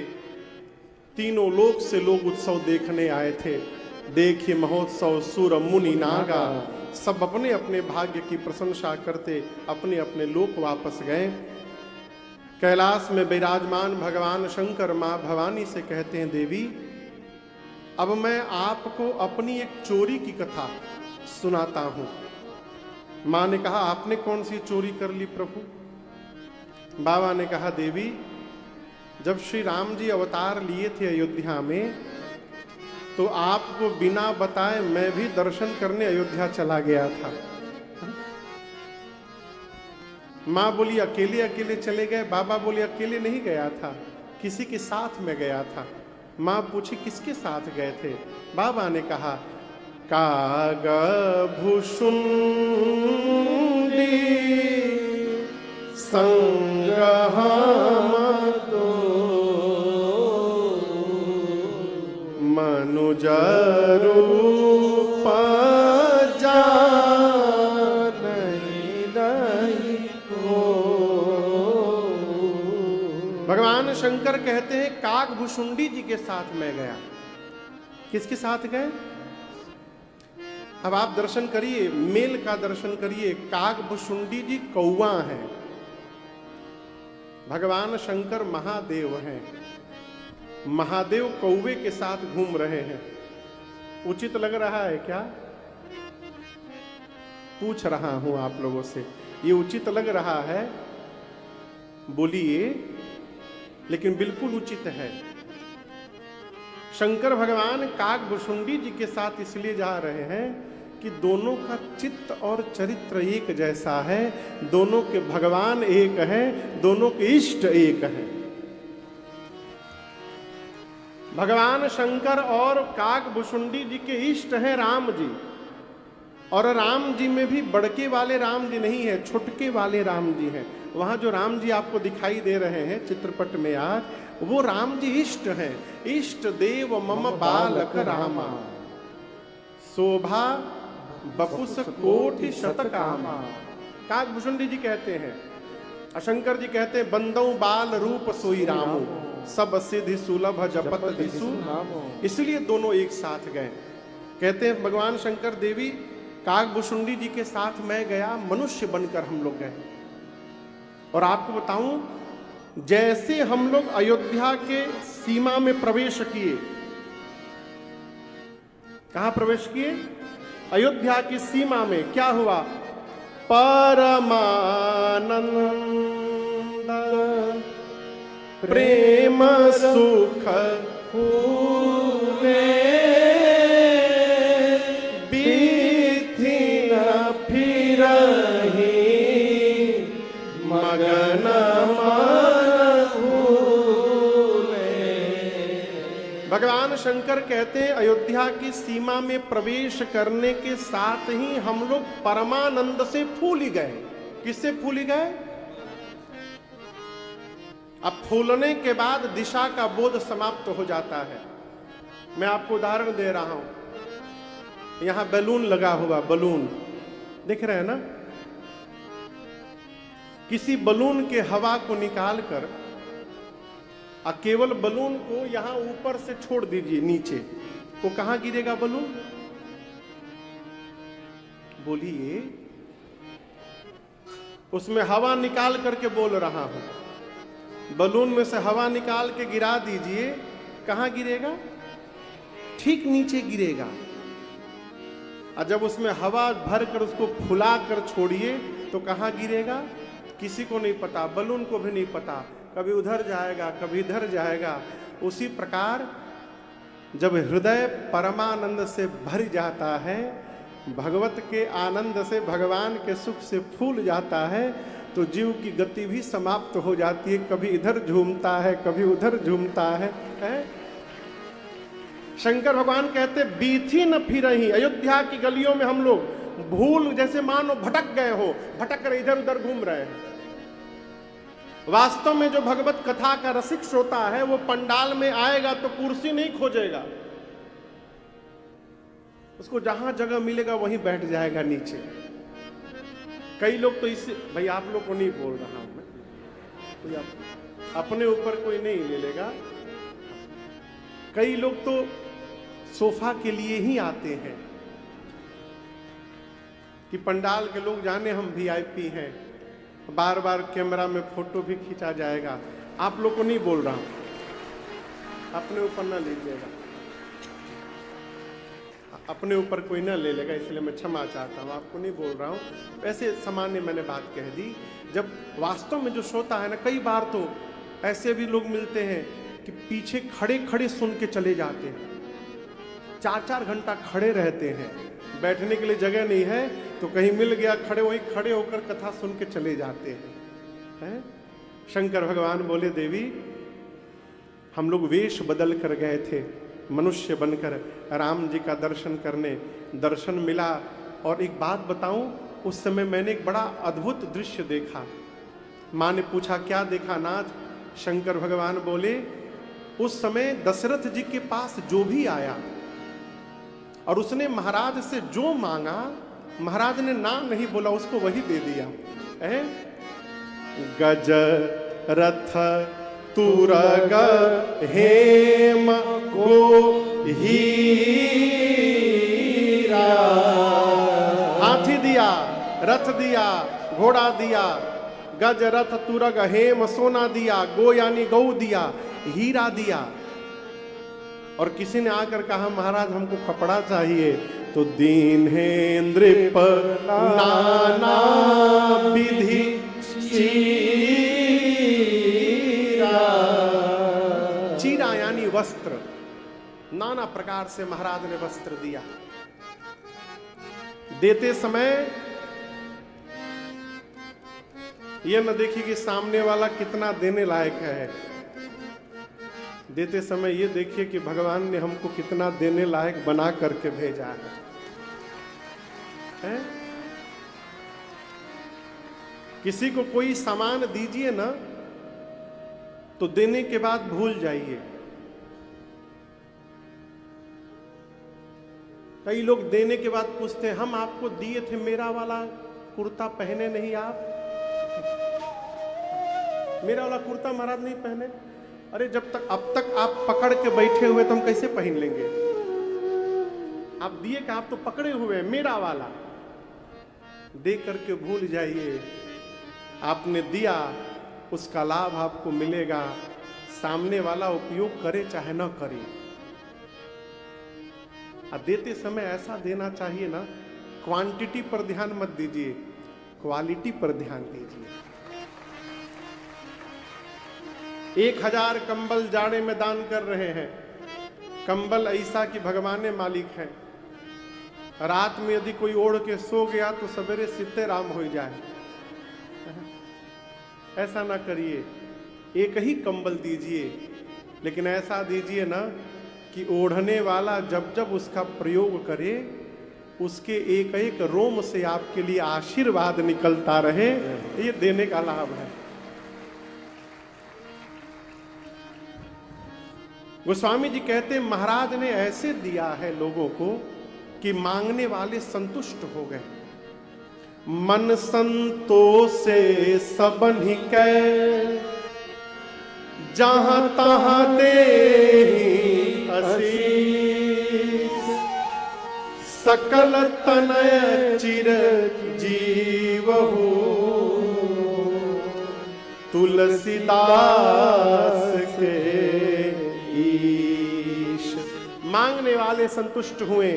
तीनों लोक से लोग उत्सव देखने आए थे। देखिए महोत्सव सुर मुनि नागा, सब अपने अपने भाग्य की प्रशंसा करते अपने अपने लोक वापस गए। कैलाश में विराजमान भगवान शंकर मां भवानी से कहते हैं, देवी अब मैं आपको अपनी एक चोरी की कथा सुनाता हूं। मां ने कहा, आपने कौन सी चोरी कर ली प्रभु? बाबा ने कहा, देवी जब श्री राम जी अवतार लिए थे अयोध्या में, तो आपको बिना बताए मैं भी दर्शन करने अयोध्या चला गया था। मां बोली, अकेले अकेले चले गए? बाबा बोले, अकेले नहीं गया था, किसी के साथ में गया था। मां पूछी, किसके साथ गए थे? बाबा ने कहा, कागभूषुंडी संगम तो मनुजरूप नहीं को। भगवान शंकर कहते हैं, कागभूषुंडी जी के साथ मैं गया। किसके साथ गए? अब आप दर्शन करिए, मेल का दर्शन करिए। कागभूषुंडी जी कौवा हैं, भगवान शंकर महादेव हैं। महादेव कौवे के साथ घूम रहे हैं। उचित लग रहा है क्या? पूछ रहा हूं आप लोगों से, ये उचित लग रहा है? बोलिए। लेकिन बिल्कुल उचित है। शंकर भगवान कागभूषुंडी जी के साथ इसलिए जा रहे हैं कि दोनों का चित्त और चरित्र एक जैसा है, दोनों के भगवान एक हैं, दोनों के इष्ट एक हैं। भगवान शंकर और कागभूषुंडी जी के इष्ट हैं राम जी, और राम जी में भी बड़के वाले राम जी नहीं है, छुटके वाले राम जी हैं। वहां जो राम जी आपको दिखाई दे रहे हैं चित्रपट में आज, वो राम जी इष्ट हैं। इष्ट देव मम बालक रामा, शोभा बपुस कोटि शतकामा। कागभूषुंडी जी कहते हैं, शंकर जी कहते हैं, बंदौ बाल रूप सोई रामो, सब सिद्धि सुलभ जपत दिसु। इसलिए दोनों एक साथ गए। कहते हैं भगवान शंकर, देवी कागभूषुंडी जी के साथ मैं गया, मनुष्य बनकर हम लोग गए। और आपको बताऊं, जैसे हम लोग अयोध्या के सीमा में प्रवेश किए, कहां प्रवेश किए? अयोध्या की सीमा में क्या हुआ? परमानंद प्रेम सुख फूले बीथी न फिरही मगन भगवान शंकर कहते हैं अयोध्या की सीमा में प्रवेश करने के साथ ही हम लोग परमानंद से फूल ही गए। किससे फूल ही गए? अब फूलने के बाद दिशा का बोध समाप्त हो जाता है। मैं आपको उदाहरण दे रहा हूं, यहां बैलून लगा हुआ, बैलून दिख रहे हैं ना? किसी बलून के हवा को निकाल कर केवल बलून को यहां ऊपर से छोड़ दीजिए नीचे, वो कहां गिरेगा बलून? बोलिए। उसमें हवा निकाल करके बोल रहा हूं, बलून में से हवा निकाल के गिरा दीजिए, कहां गिरेगा? ठीक नीचे गिरेगा। और जब उसमें हवा भर कर उसको फुला कर छोड़िए तो कहां गिरेगा? किसी को नहीं पता, बलून को भी नहीं पता, कभी उधर जाएगा कभी इधर जाएगा। उसी प्रकार जब हृदय परमानंद से भर जाता है, भगवत के आनंद से, भगवान के सुख से फूल जाता है, तो जीव की गति भी समाप्त हो जाती है। कभी इधर झूमता है कभी उधर झूमता है। शंकर भगवान कहते बीथी न फिरही। अयोध्या की गलियों में हम लोग भूल जैसे मानो भटक गए हो, भटक कर इधर उधर घूम रहे हैं। वास्तव में जो भगवत कथा का रसिक श्रोता है वो पंडाल में आएगा तो कुर्सी नहीं खोजेगा, उसको जहां जगह मिलेगा वहीं बैठ जाएगा नीचे। कई लोग तो इससे, भाई आप लोग को नहीं बोल रहा हूं मैं, कोई अपने ऊपर कोई नहीं ले लेगा। कई लोग तो सोफा के लिए ही आते हैं कि पंडाल के लोग जाने हम वीआईपी हैं, बार बार कैमरा में फोटो भी खींचा जाएगा। आप लोग को नहीं बोल रहा हूं, अपने ऊपर ना लीजिएगा, अपने ऊपर कोई ना ले लेगा, इसलिए मैं क्षमा चाहता हूं, आपको नहीं बोल रहा हूं। वैसे सामान्य मैंने बात कह दी। जब वास्तव में जो श्रोता है ना, कई बार तो ऐसे भी लोग मिलते हैं कि पीछे खड़े खड़े सुन के चले जाते हैं, 4-4 घंटा खड़े रहते हैं, बैठने के लिए जगह नहीं है तो कहीं मिल गया खड़े, वहीं खड़े होकर कथा सुन के चले जाते हैं। शंकर भगवान बोले देवी हम लोग वेश बदल कर गए थे मनुष्य बनकर राम जी का दर्शन करने, दर्शन मिला। और एक बात बताऊं, उस समय मैंने एक बड़ा अद्भुत दृश्य देखा। मां ने पूछा क्या देखा नाथ? शंकर भगवान बोले उस समय दशरथ जी के पास जो भी आया और उसने महाराज से जो मांगा, महाराज ने ना नहीं बोला, उसको वही दे दिया। गज रथ तुरग हेम गो हीरा। हाथी दिया, रथ दिया, घोड़ा दिया, गज रथ तुरग हेम सोना दिया, गो यानी गौ दिया, हीरा दिया। और किसी ने आकर कहा महाराज हमको कपड़ा चाहिए, तो दीन्हेन्द्र नाना विधि चीरा। चीरा यानी वस्त्र, नाना प्रकार से महाराज ने वस्त्र दिया। देते समय यह न देखिए कि सामने वाला कितना देने लायक है, देते समय ये देखिए कि भगवान ने हमको कितना देने लायक बना करके भेजा है? किसी को कोई सामान दीजिए ना तो देने के बाद भूल जाइए। कई लोग देने के बाद पूछते हैं हम आपको दिए थे मेरा वाला कुर्ता पहने नहीं आप? मेरा वाला कुर्ता महाराज नहीं पहने। अरे जब तक अब तक आप पकड़ के बैठे हुए तो हम कैसे पहन लेंगे? आप दिए कि आप तो पकड़े हुए हैं, मेरा वाला दे करके भूल जाइए। आपने दिया, उसका लाभ आपको मिलेगा, सामने वाला उपयोग करे चाहे ना करे। देते समय ऐसा देना चाहिए ना, क्वांटिटी पर ध्यान मत दीजिए। क्वालिटी पर ध्यान दीजिए। 1000 कंबल जाड़े में दान कर रहे हैं। कंबल ऐसा कि भगवान ने मालिक है। रात में यदि कोई ओढ़ के सो गया तो सवेरे सीते राम हो जाए। ऐसा ना करिए, एक ही कंबल दीजिए, लेकिन ऐसा दीजिए ना कि ओढ़ने वाला जब जब उसका प्रयोग करे उसके एक एक रोम से आपके लिए आशीर्वाद निकलता रहे। ये देने का लाभ है। गोस्वामी जी कहते महाराज ने ऐसे दिया है लोगों को कि मांगने वाले संतुष्ट हो गए। मन संतोषे सबनि कै, जहां तहां दे आशीष, सकल तनय चिर जीवहु, तुलसीदास के ईश। मांगने वाले संतुष्ट हुए,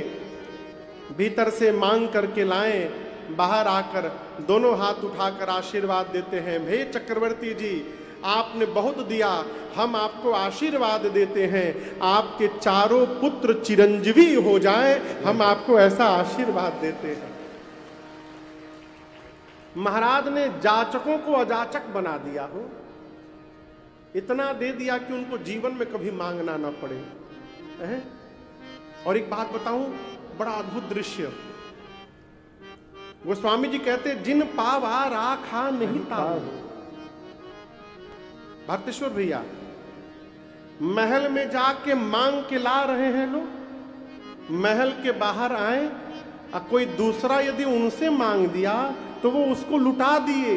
भीतर से मांग करके लाएं, बाहर आकर दोनों हाथ उठाकर आशीर्वाद देते हैं। हे चक्रवर्ती जी, आपने बहुत दिया, हम आपको आशीर्वाद देते हैं, आपके चारों पुत्र चिरंजीवी हो जाएं, हम आपको ऐसा आशीर्वाद देते हैं। महाराज ने जाचकों को अजाचक बना दिया हो, इतना दे दिया कि उनको जीवन में कभी मांगना ना पड़े। और एक बात बताऊं, बड़ा अद्भुत दृश्य। गोस्वामी जी कहते जिन पावा राखा नहीं ताऊ। भारतेश्वर भैया, महल में जाके मांग के ला रहे हैं लोग, महल के बाहर आए और कोई दूसरा यदि उनसे मांग दिया तो वो उसको लुटा दिए।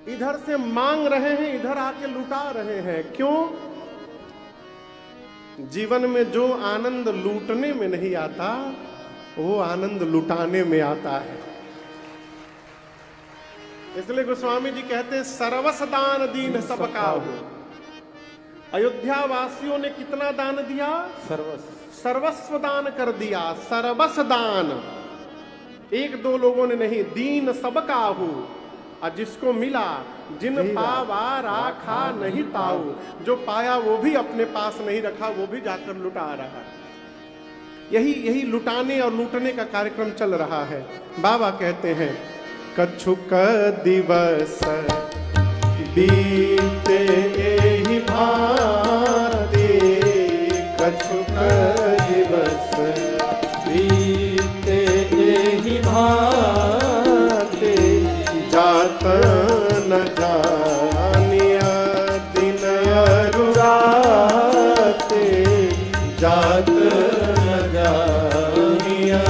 इधर से मांग रहे हैं, इधर आके लुटा रहे हैं। क्यों? जीवन में जो आनंद लूटने में नहीं आता वो आनंद लुटाने में आता है। इसलिए गोस्वामी जी कहते हैं सर्वस्व दान दीन सबका हो। अयोध्या वासियों ने कितना दान दिया? सर्वस्व दान कर दिया। सर्वस्व दान, एक दो लोगों ने नहीं, दीन सबका हो। और जिसको मिला, जिन पावा राखा नहीं ताऊ, जो पाया वो भी अपने पास नहीं रखा, वो भी जाकर लुटा रहा। यही लुटाने और लूटने का कार्यक्रम चल रहा है। बाबा कहते हैं कछुक दिवस बीते एहि भांति, कछुक दिवस बीते एहि भांति, जात न जानिया दिन अरु राते, जात न जानिया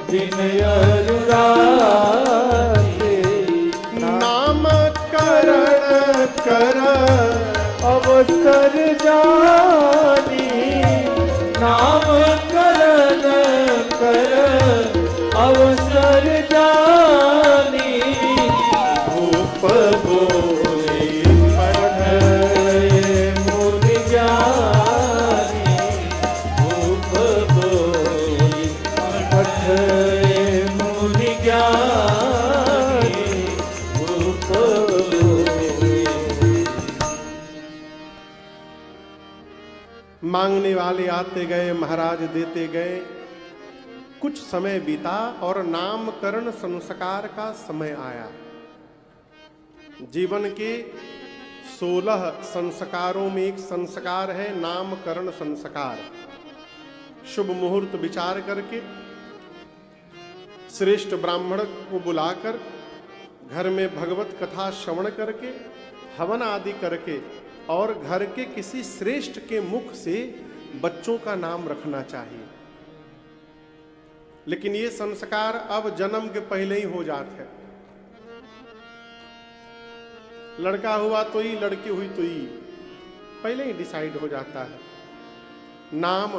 दिन अरु राते, नाम करण कर अवसर जानी, नाम करण कर अवसर जानी, भूप बोले पढ़े मुनि ज्ञानी, भूप बोले पढ़े मुनि ज्ञानी, भूप बोले। मांगने वाले आते गए, महाराज देते गए। कुछ समय बीता और नामकरण संस्कार का समय आया। जीवन के 16 संस्कारों में एक संस्कार है नामकरण संस्कार। शुभ मुहूर्त विचार करके श्रेष्ठ ब्राह्मण को बुलाकर घर में भगवत कथा श्रवण करके हवन आदि करके और घर के किसी श्रेष्ठ के मुख से बच्चों का नाम रखना चाहिए। लेकिन ये संस्कार अब जन्म के पहले ही हो जाते हैं। लड़का हुआ तो ही, लड़की हुई तो ही, पहले ही डिसाइड हो जाता है। नाम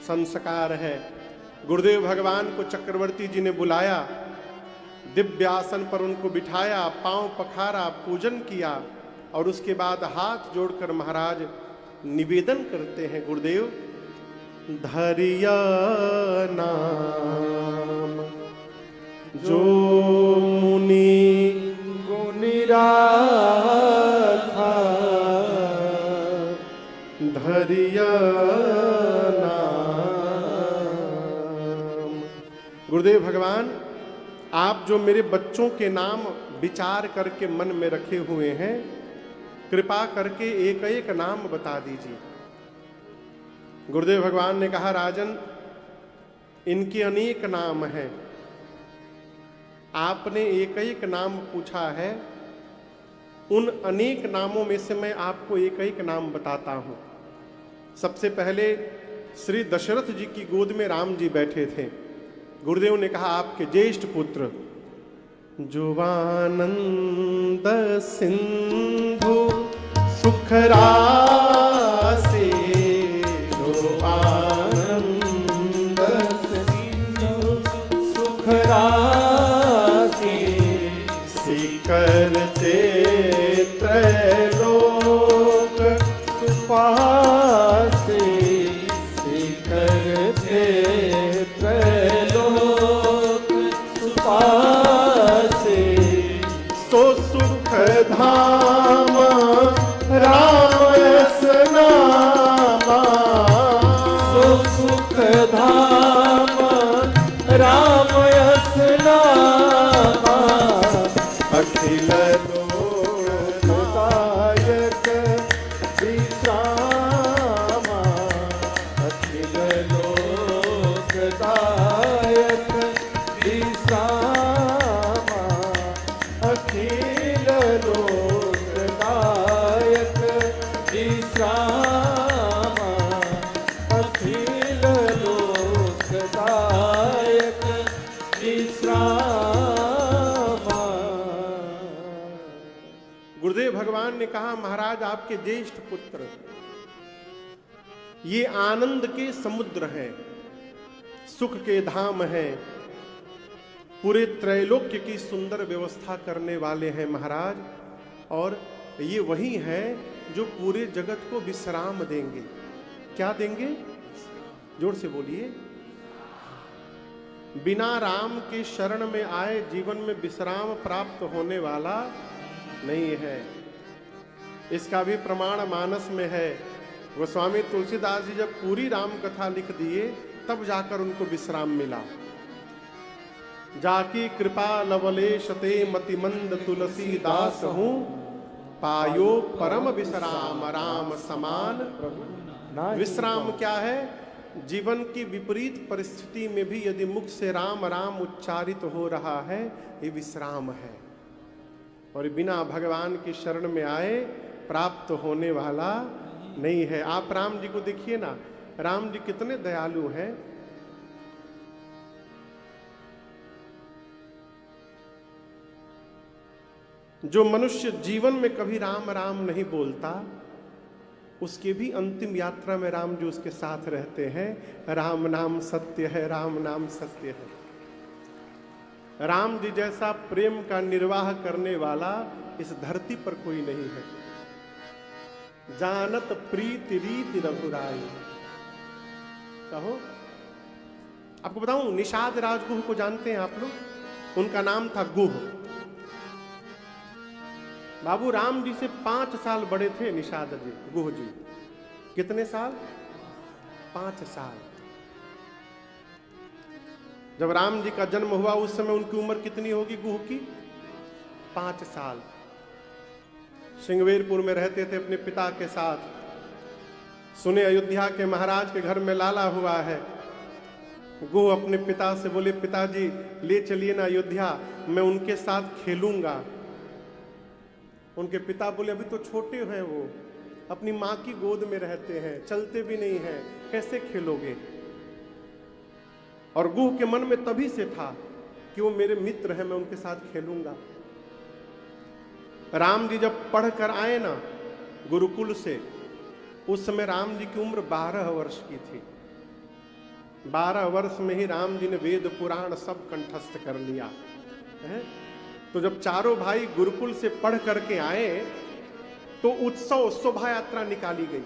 संस्कार है। गुरुदेव भगवान को चक्रवर्ती जी ने बुलाया, दिव्य आसन पर उनको बिठाया, पांव पखारा, पूजन किया और उसके बाद हाथ जोड़कर महाराज निवेदन करते हैं, गुरुदेव धरिया नाम जो मुनि गुनि राखा धरिया नाम। गुरुदेव भगवान, आप जो मेरे बच्चों के नाम विचार करके मन में रखे हुए हैं, कृपा करके एक एक नाम बता दीजिए। गुरुदेव भगवान ने कहा, राजन, इनके अनेक नाम हैं। आपने एक एक नाम पूछा है, उन अनेक नामों में से मैं आपको एक एक नाम बताता हूं। सबसे पहले श्री दशरथ जी की गोद में राम जी बैठे थे। गुरुदेव ने कहा, आपके ज्येष्ठ पुत्र जुवानंद सिंधु सुखरासे, जुवानंद सिंधु सुखरासे, करते त्रैलोक सुपासे, करते त्रैलोक सुपासे, तो सुख धाम राम यस नामा, सो सुख धाम राम यस नामा, अखिल लोकदायक विश्रामा, अखिल लोकदायक विश्रामा, अखिल लोकदायक विश्रामा, अखिल लोकदायक विश्रामा। गुरुदेव भगवान ने कहा, महाराज, आपके ज्येष्ठ पुत्र ये आनंद के समुद्र हैं, सुख के धाम हैं, पूरे त्रैलोक्य की सुंदर व्यवस्था करने वाले हैं महाराज। और ये वही हैं जो पूरे जगत को विश्राम देंगे। क्या देंगे? जोर से बोलिए। बिना राम के शरण में आए जीवन में विश्राम प्राप्त होने वाला नहीं है। इसका भी प्रमाण मानस में है। गोस्वामी तुलसीदास जी जब पूरी राम कथा लिख दिए, तब जाकर उनको विश्राम मिला। जाकी कृपा लवलेश ते मतिमंद तुलसीदास हूँ, पायो परम विश्राम राम समान। विश्राम क्या है? जीवन की विपरीत परिस्थिति में भी यदि मुख से राम राम उच्चारित हो रहा है, ये विश्राम है। और बिना भगवान की शरण में आए प्राप्त होने वाला नहीं है। आप राम जी को देखिए ना, राम जी कितने दयालु हैं। जो मनुष्य जीवन में कभी राम राम नहीं बोलता, उसकी भी अंतिम यात्रा में राम जी उसके साथ रहते हैं। राम नाम सत्य है, राम नाम सत्य है। राम जी जैसा प्रेम का निर्वाह करने वाला इस धरती पर कोई नहीं है। जानत प्रीति रीति रघुराई। कहो, आपको बताऊं, निषाद राजगुह को जानते हैं आप लोग? उनका नाम था गुह। बाबू राम जी से 5 साल बड़े थे निषाद जी, गुह जी। कितने साल? 5 साल। जब राम जी का जन्म हुआ उस समय उनकी उम्र कितनी होगी गुह की? 5 साल। सिंगवेरपुर में रहते थे अपने पिता के साथ। सुने अयोध्या के महाराज के घर में लाला हुआ है। गुह अपने पिता से बोले, पिताजी ले चलिए ना अयोध्या, मैं उनके साथ खेलूंगा। उनके पिता बोले, अभी तो छोटे हैं वो, अपनी माँ की गोद में रहते हैं, चलते भी नहीं हैं, कैसे खेलोगे? और गुह के मन में तभी से था कि वो मेरे मित्र हैं, मैं उनके साथ खेलूंगा। राम जी जब पढ़ कर आए ना गुरुकुल से, उस समय राम जी की उम्र 12 वर्ष की थी। 12 वर्ष में ही राम जी ने वेद पुराण सब कंठस्थ कर लिया है। तो जब चारों भाई गुरुकुल से पढ़ करके आए तो उत्सव शोभा यात्रा निकाली गई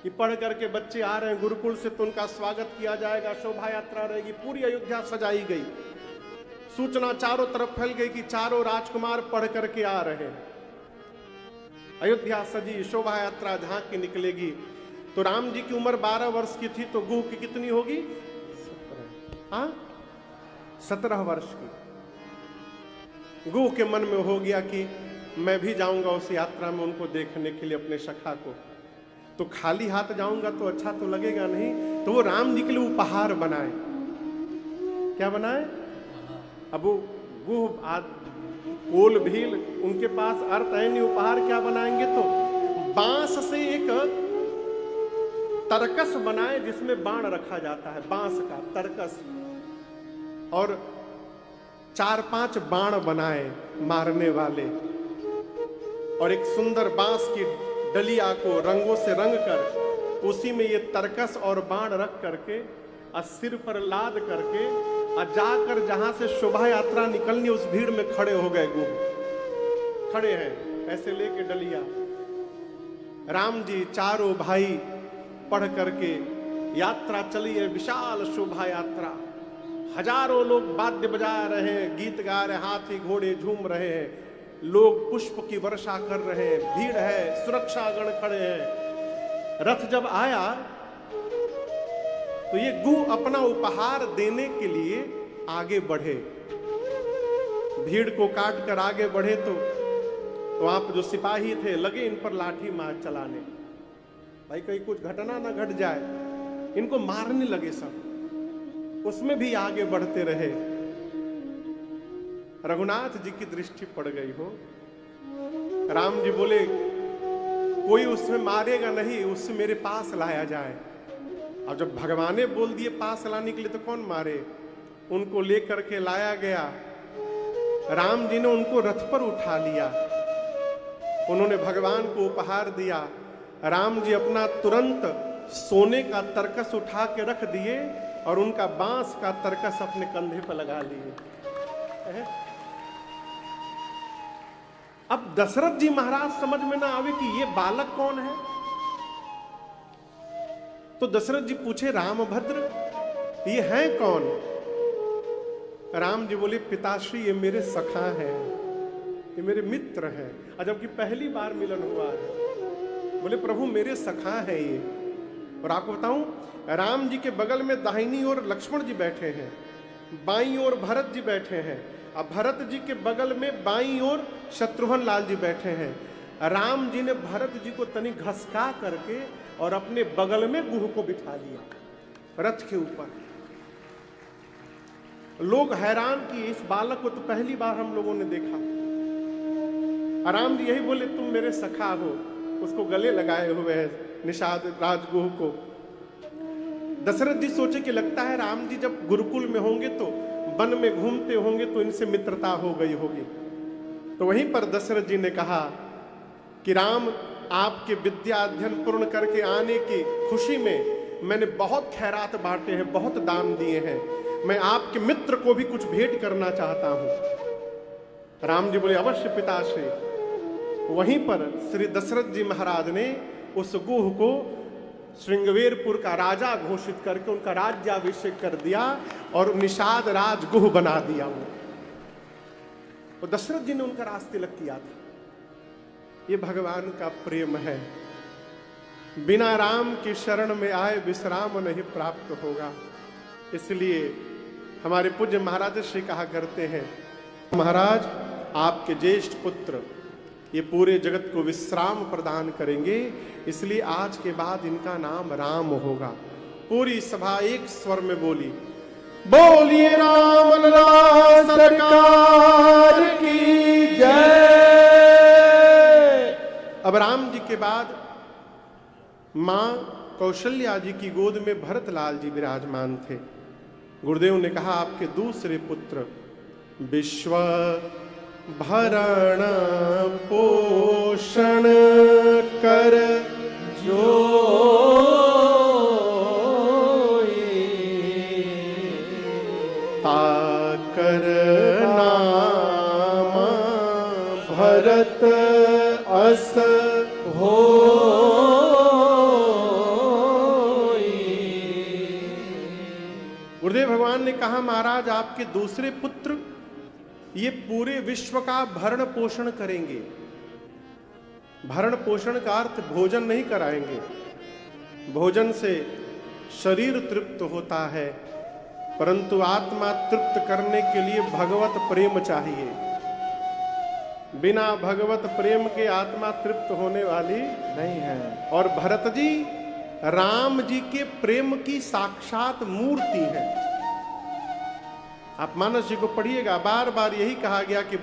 कि पढ़ करके बच्चे आ रहे हैं गुरुकुल से, तो उनका स्वागत किया जाएगा, शोभा यात्रा रहेगी, पूरी अयोध्या सजाई गई। सूचना चारों तरफ फैल गई कि चारों राजकुमार पढ़ करके आ रहे हैं। अयोध्या सजी, शोभा यात्रा झांक के निकलेगी। तो राम जी की उम्र 12 वर्ष की थी, तो गुह की कितनी होगी? 17 वर्ष की। गुह के मन में हो गया कि मैं भी जाऊंगा उस यात्रा में उनको देखने के लिए, अपने सखा को। तो खाली हाथ जाऊंगा तो अच्छा तो लगेगा नहीं, तो वो राम जी के लिए उपहार बनाए। क्या बनाए? अब वो गुह कोल भील उनके पास अर्थ है नहीं, उपहार क्या बनाएंगे? तो बांस से एक तरकस बनाए जिसमें बाण रखा जाता है, बांस का तरकस, और 4-5 बाण बनाए मारने वाले, और एक सुंदर बांस की डलिया को रंगों से रंग कर उसी में ये तरकस और बाण रख करके और सिर पर लाद करके और जाकर जहां से शोभा यात्रा निकलनी उस भीड़ में खड़े हो गए। गुह खड़े हैं ऐसे लेके डलिया। राम जी चारों भाई पढ़ करके यात्रा चली है, विशाल शोभा यात्रा। हजारों लोग वाद्य बजा रहे हैं, गीत गा रहे हैं, हाथी घोड़े झूम रहे हैं, लोग पुष्प की वर्षा कर रहे हैं, भीड़ है, सुरक्षा गण खड़े हैं। रथ जब आया तो ये गुह अपना उपहार देने के लिए आगे बढ़े। भीड़ को काट कर आगे बढ़े तो वहां पर जो सिपाही थे लगे इन पर लाठी मार चलाने, भाई कहीं कुछ घटना ना घट जाए, इनको मारने लगे सब। उसमें भी आगे बढ़ते रहे। रघुनाथ जी की दृष्टि पड़ गई हो। राम जी बोले कोई उसमें मारेगा नहीं, उससे मेरे पास लाया जाए। अब जब भगवान ने बोल दिए पास लाने के लिए तो कौन मारे। उनको लेकर के लाया गया। राम जी ने उनको रथ पर उठा लिया, उन्होंने भगवान को उपहार दिया। राम जी अपना तुरंत सोने का तरकस उठा के रख दिए और उनका बांस का तरकस अपने कंधे पर लगा लिए। अब दशरथ जी महाराज समझ में ना आवे कि ये बालक कौन है, तो दशरथ जी पूछे रामभद्र ये हैं कौन? राम जी बोले पिताश्री ये मेरे सखा हैं, ये मेरे मित्र हैं। और जबकि पहली बार मिलन हुआ है, बोले प्रभु मेरे सखा है ये। और आपको बताऊं, राम जी के बगल में दाहिनी ओर लक्ष्मण जी बैठे हैं, बाईं ओर भरत जी बैठे हैं, और भरत जी के बगल में बाईं ओर शत्रुघ्न लाल जी बैठे हैं। राम जी ने भरत जी को तनी घसका करके और अपने बगल में गुह को बिठा लिया रथ के ऊपर। लोग हैरान कि इस बालक को तो पहली बार हम लोगों ने देखा। राम जी यही बोले तुम मेरे सखा हो, उसको गले लगाए हुए हैं निषाद राजगुह को। दशरथ जी सोचे कि लगता है राम जी जब गुरुकुल में होंगे तो वन में घूमते होंगे तो इनसे मित्रता हो गई होगी। तो वहीं पर दशरथ जी ने कहा कि राम आपके विद्या अध्ययन पूर्ण करके आने की खुशी में मैंने बहुत खैरात बांटे हैं, बहुत दान दिए हैं, मैं आपके मित्र को भी कुछ भेंट करना चाहता हूं। राम जी बोले अवश्य पिताश्री। वहीं पर श्री दशरथ जी महाराज ने उस गुह को श्रृंगवेरपुर का राजा घोषित करके उनका राज्याभिषेक कर दिया और निषाद राज गुह बना दिया। वो दशरथ जी ने उनका राज तिलक किया था। ये भगवान का प्रेम है। बिना राम की शरण में आए विश्राम नहीं प्राप्त होगा। इसलिए हमारे पूज्य महाराज श्री कहा करते हैं, महाराज आपके ज्येष्ठ पुत्र ये पूरे जगत को विश्राम प्रदान करेंगे, इसलिए आज के बाद इनका नाम राम होगा। पूरी सभा एक स्वर में बोली, बोलिए राम लला सरकार की जय। अब राम जी के बाद मां कौशल्या जी की गोद में भरत लाल जी विराजमान थे। गुरुदेव ने कहा आपके दूसरे पुत्र विश्व भरण पोषण कर जो ताकर नाम भरत अस हो। गुरुदेव भगवान ने कहा महाराज आपके दूसरे पुत्र ये पूरे विश्व का भरण पोषण करेंगे। भरण पोषण का अर्थ भोजन नहीं कराएंगे, भोजन से शरीर तृप्त होता है, परंतु आत्मा तृप्त करने के लिए भगवत प्रेम चाहिए। बिना भगवत प्रेम के आत्मा तृप्त होने वाली नहीं है। और भरत जी राम जी के प्रेम की साक्षात मूर्ति है। आप मानस जी को पढ़िएगा, बार बार यही कहा गया कि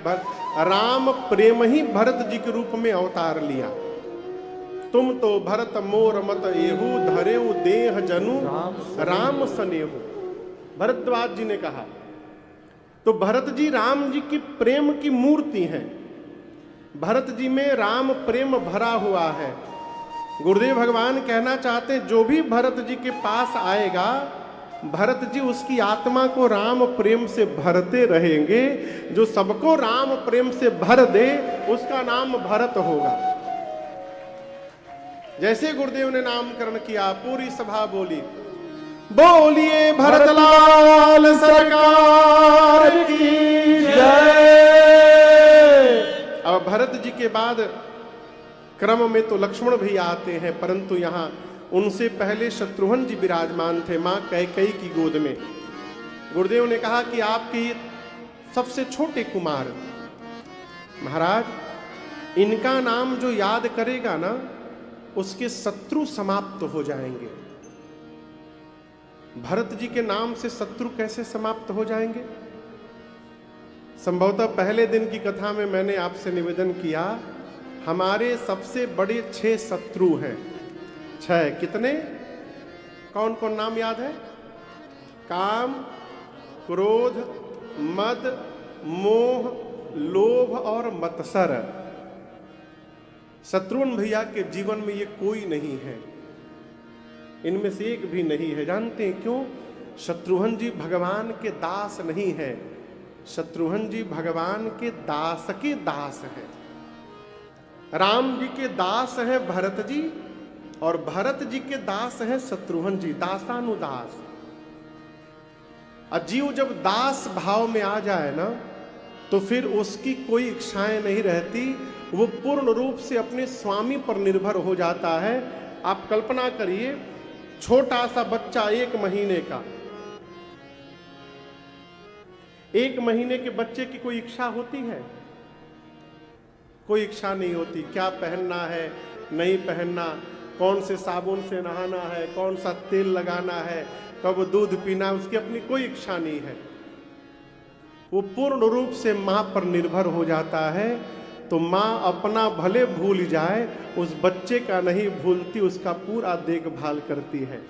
राम प्रेम ही भरत जी के रूप में अवतार लिया। तुम तो भरत मोर मत एहू धरेऊ देह जनु राम सनेहू, भरद्वाज जी ने कहा। तो भरत जी राम जी की प्रेम की मूर्ति हैं। भरत जी में राम प्रेम भरा हुआ है। गुरुदेव भगवान कहना चाहते हैं, जो भी भरत जी के पास आएगा, भरत जी उसकी आत्मा को राम प्रेम से भरते रहेंगे। जो सबको राम प्रेम से भर दे उसका नाम भरत होगा। जैसे गुरुदेव ने नामकरण किया, पूरी सभा बोली, बोलिए भरतलाल सरकार की जय। अब भरत जी के बाद क्रम में तो लक्ष्मण भी आते हैं, परंतु यहां उनसे पहले शत्रुघ्न जी विराजमान थे मां कैकेयी की गोद में। गुरुदेव ने कहा कि आपके सबसे छोटे कुमार, महाराज, इनका नाम जो याद करेगा ना, उसके शत्रु समाप्त हो जाएंगे। भरत जी के नाम से शत्रु कैसे समाप्त हो जाएंगे? संभवतः पहले दिन की कथा में मैंने आपसे निवेदन किया, हमारे सबसे बड़े 6 शत्रु हैं। 6 कितने? कौन कौन नाम याद है? काम, क्रोध, मद, मोह, लोभ और मत्सर। शत्रुघ्न भैया के जीवन में ये कोई नहीं है, इनमें से एक भी नहीं है। जानते हैं क्यों? शत्रुघ्न जी भगवान के दास नहीं है, शत्रुघ्न जी भगवान के दास के दास है। राम जी के दास है भरत जी, और भरत जी के दास है शत्रुघ्न जी, दासानुदास। जीव जब दास भाव में आ जाए ना, तो फिर उसकी कोई इच्छाएं नहीं रहती, वो पूर्ण रूप से अपने स्वामी पर निर्भर हो जाता है। आप कल्पना करिए, छोटा सा बच्चा 1 महीने का, 1 महीने के बच्चे की कोई इच्छा होती है? कोई इच्छा नहीं होती। क्या पहनना है, नहीं पहनना, कौन से साबुन से नहाना है, कौन सा तेल लगाना है, कब दूध पीना, उसकी अपनी कोई इच्छा नहीं है। वो पूर्ण रूप से मां पर निर्भर हो जाता है। तो मां अपना भले भूल जाए, उस बच्चे का नहीं भूलती, उसका पूरा देखभाल करती है।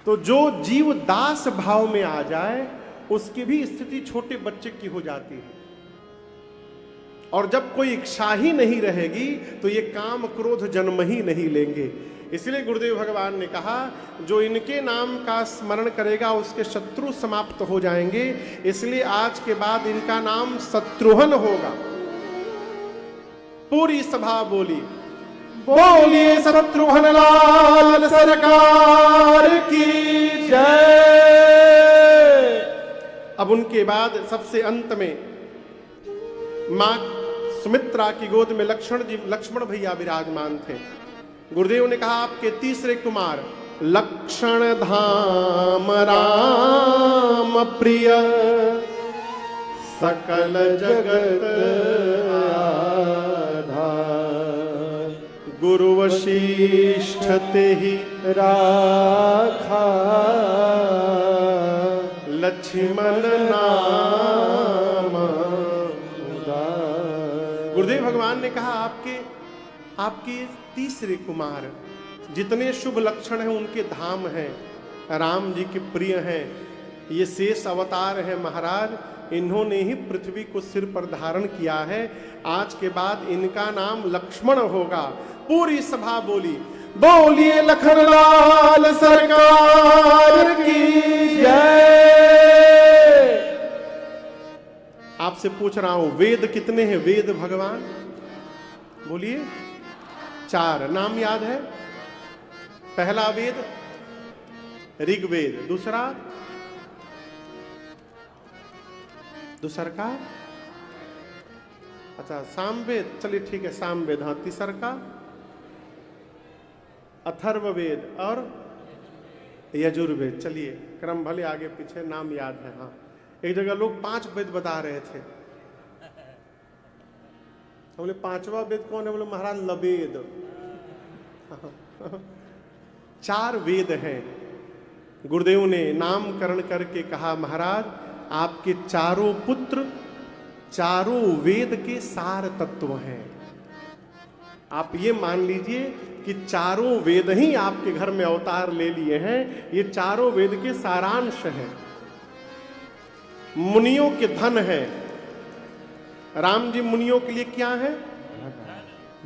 तो जो जीव दास भाव में आ जाए, उसकी भी स्थिति छोटे बच्चे की हो जाती है। और जब कोई इच्छा ही नहीं रहेगी, तो ये काम क्रोध जन्म ही नहीं लेंगे। इसलिए गुरुदेव भगवान ने कहा, जो इनके नाम का स्मरण करेगा उसके शत्रु समाप्त हो जाएंगे। इसलिए आज के बाद इनका नाम शत्रुघ्न होगा। पूरी सभा बोली, बोलिए शत्रुघ्न लाल सरकार की जय। अब उनके बाद सबसे अंत में मां सुमित्रा की गोद में लक्ष्मण भैया विराजमान थे। गुरुदेव ने कहा, आपके तीसरे कुमार लक्ष्मण धाम राम प्रिय, सकल जगत आधार, गुरु वशिष्ठ तेहि राखा, लक्ष्मण नाम। गुरुदेव भगवान ने कहा, आपके तीसरे कुमार, जितने शुभ लक्षण हैं उनके धाम हैं, राम जी के प्रिय हैं, ये शेष अवतार है महाराज। इन्होंने ही पृथ्वी को सिर पर धारण किया है। आज के बाद इनका नाम लक्ष्मण होगा। पूरी सभा बोली, बोलिए लखनलाल सरकार की जय। आपसे पूछ रहा हूं, वेद कितने हैं? वेद भगवान बोलिए 4। नाम याद है? पहला वेद ऋग्वेद, दूसरा दूसर का, अच्छा सामवेद, चलिए ठीक है सामवेद। हाँ, तीसर का अथर्ववेद और यजुर्वेद। चलिए क्रम भले आगे पीछे, नाम याद है। हाँ, एक जगह लोग 5 वेद बता रहे थे। बोले 5वां वेद कौन है? बोले महाराज लवेद। 4 वेद हैं। गुरुदेव ने नामकरण करके कहा, महाराज आपके चारों पुत्र चारों वेद के सार तत्व हैं। आप ये मान लीजिए कि चारों वेद ही आपके घर में अवतार ले लिए हैं। ये चारों वेद के सारांश हैं, मुनियों के धन है। राम जी मुनियों के लिए क्या है?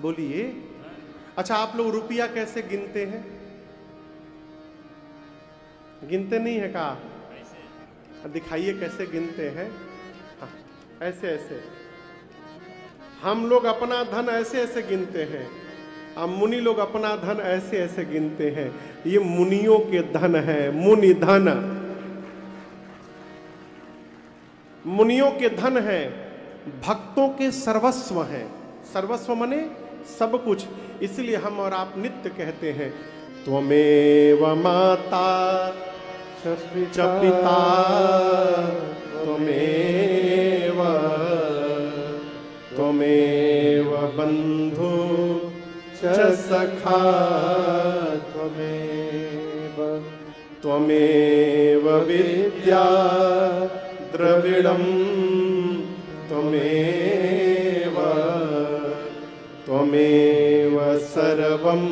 बोलिए। अच्छा, आप लोग रुपया कैसे गिनते हैं? गिनते नहीं है का? दिखाइए कैसे गिनते हैं। हाँ, ऐसे ऐसे। हम लोग अपना धन ऐसे ऐसे गिनते हैं, अब मुनि लोग अपना धन ऐसे ऐसे गिनते हैं। ये मुनियों के धन है, मुनि धन। मुनियों के धन है, भक्तों के सर्वस्व हैं। सर्वस्व माने सब कुछ। इसलिए हम और आप नित्य कहते हैं, त्वमेव माता च पिता त्वमेव त्वमेव बंधु च सखा त्वमेव विद्या द्रविणं त्वमेव त्वमेव सर्वं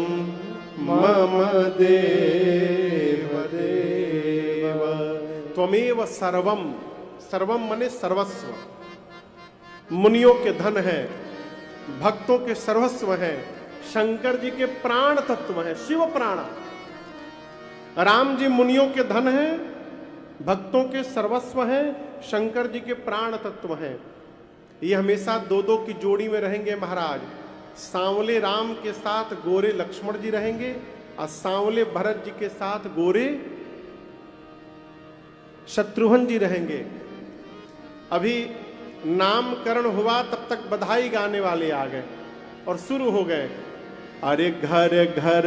मम देव देव। त्वमेव सर्वम, सर्वम मने सर्वस्व। मुनियों के धन है, भक्तों के सर्वस्व हैं, शंकर जी के प्राण तत्व हैं, शिव प्राण। राम जी मुनियों के धन हैं, भक्तों के सर्वस्व हैं, शंकर जी के प्राण तत्व हैं। ये हमेशा 2-2 की जोड़ी में रहेंगे महाराज। सांवले राम के साथ गोरे लक्ष्मण जी रहेंगे और सांवले भरत जी के साथ गोरे शत्रुघ्न जी रहेंगे। अभी नामकरण हुआ तब तक बधाई गाने वाले आ गए और शुरू हो गए, अरे घर घर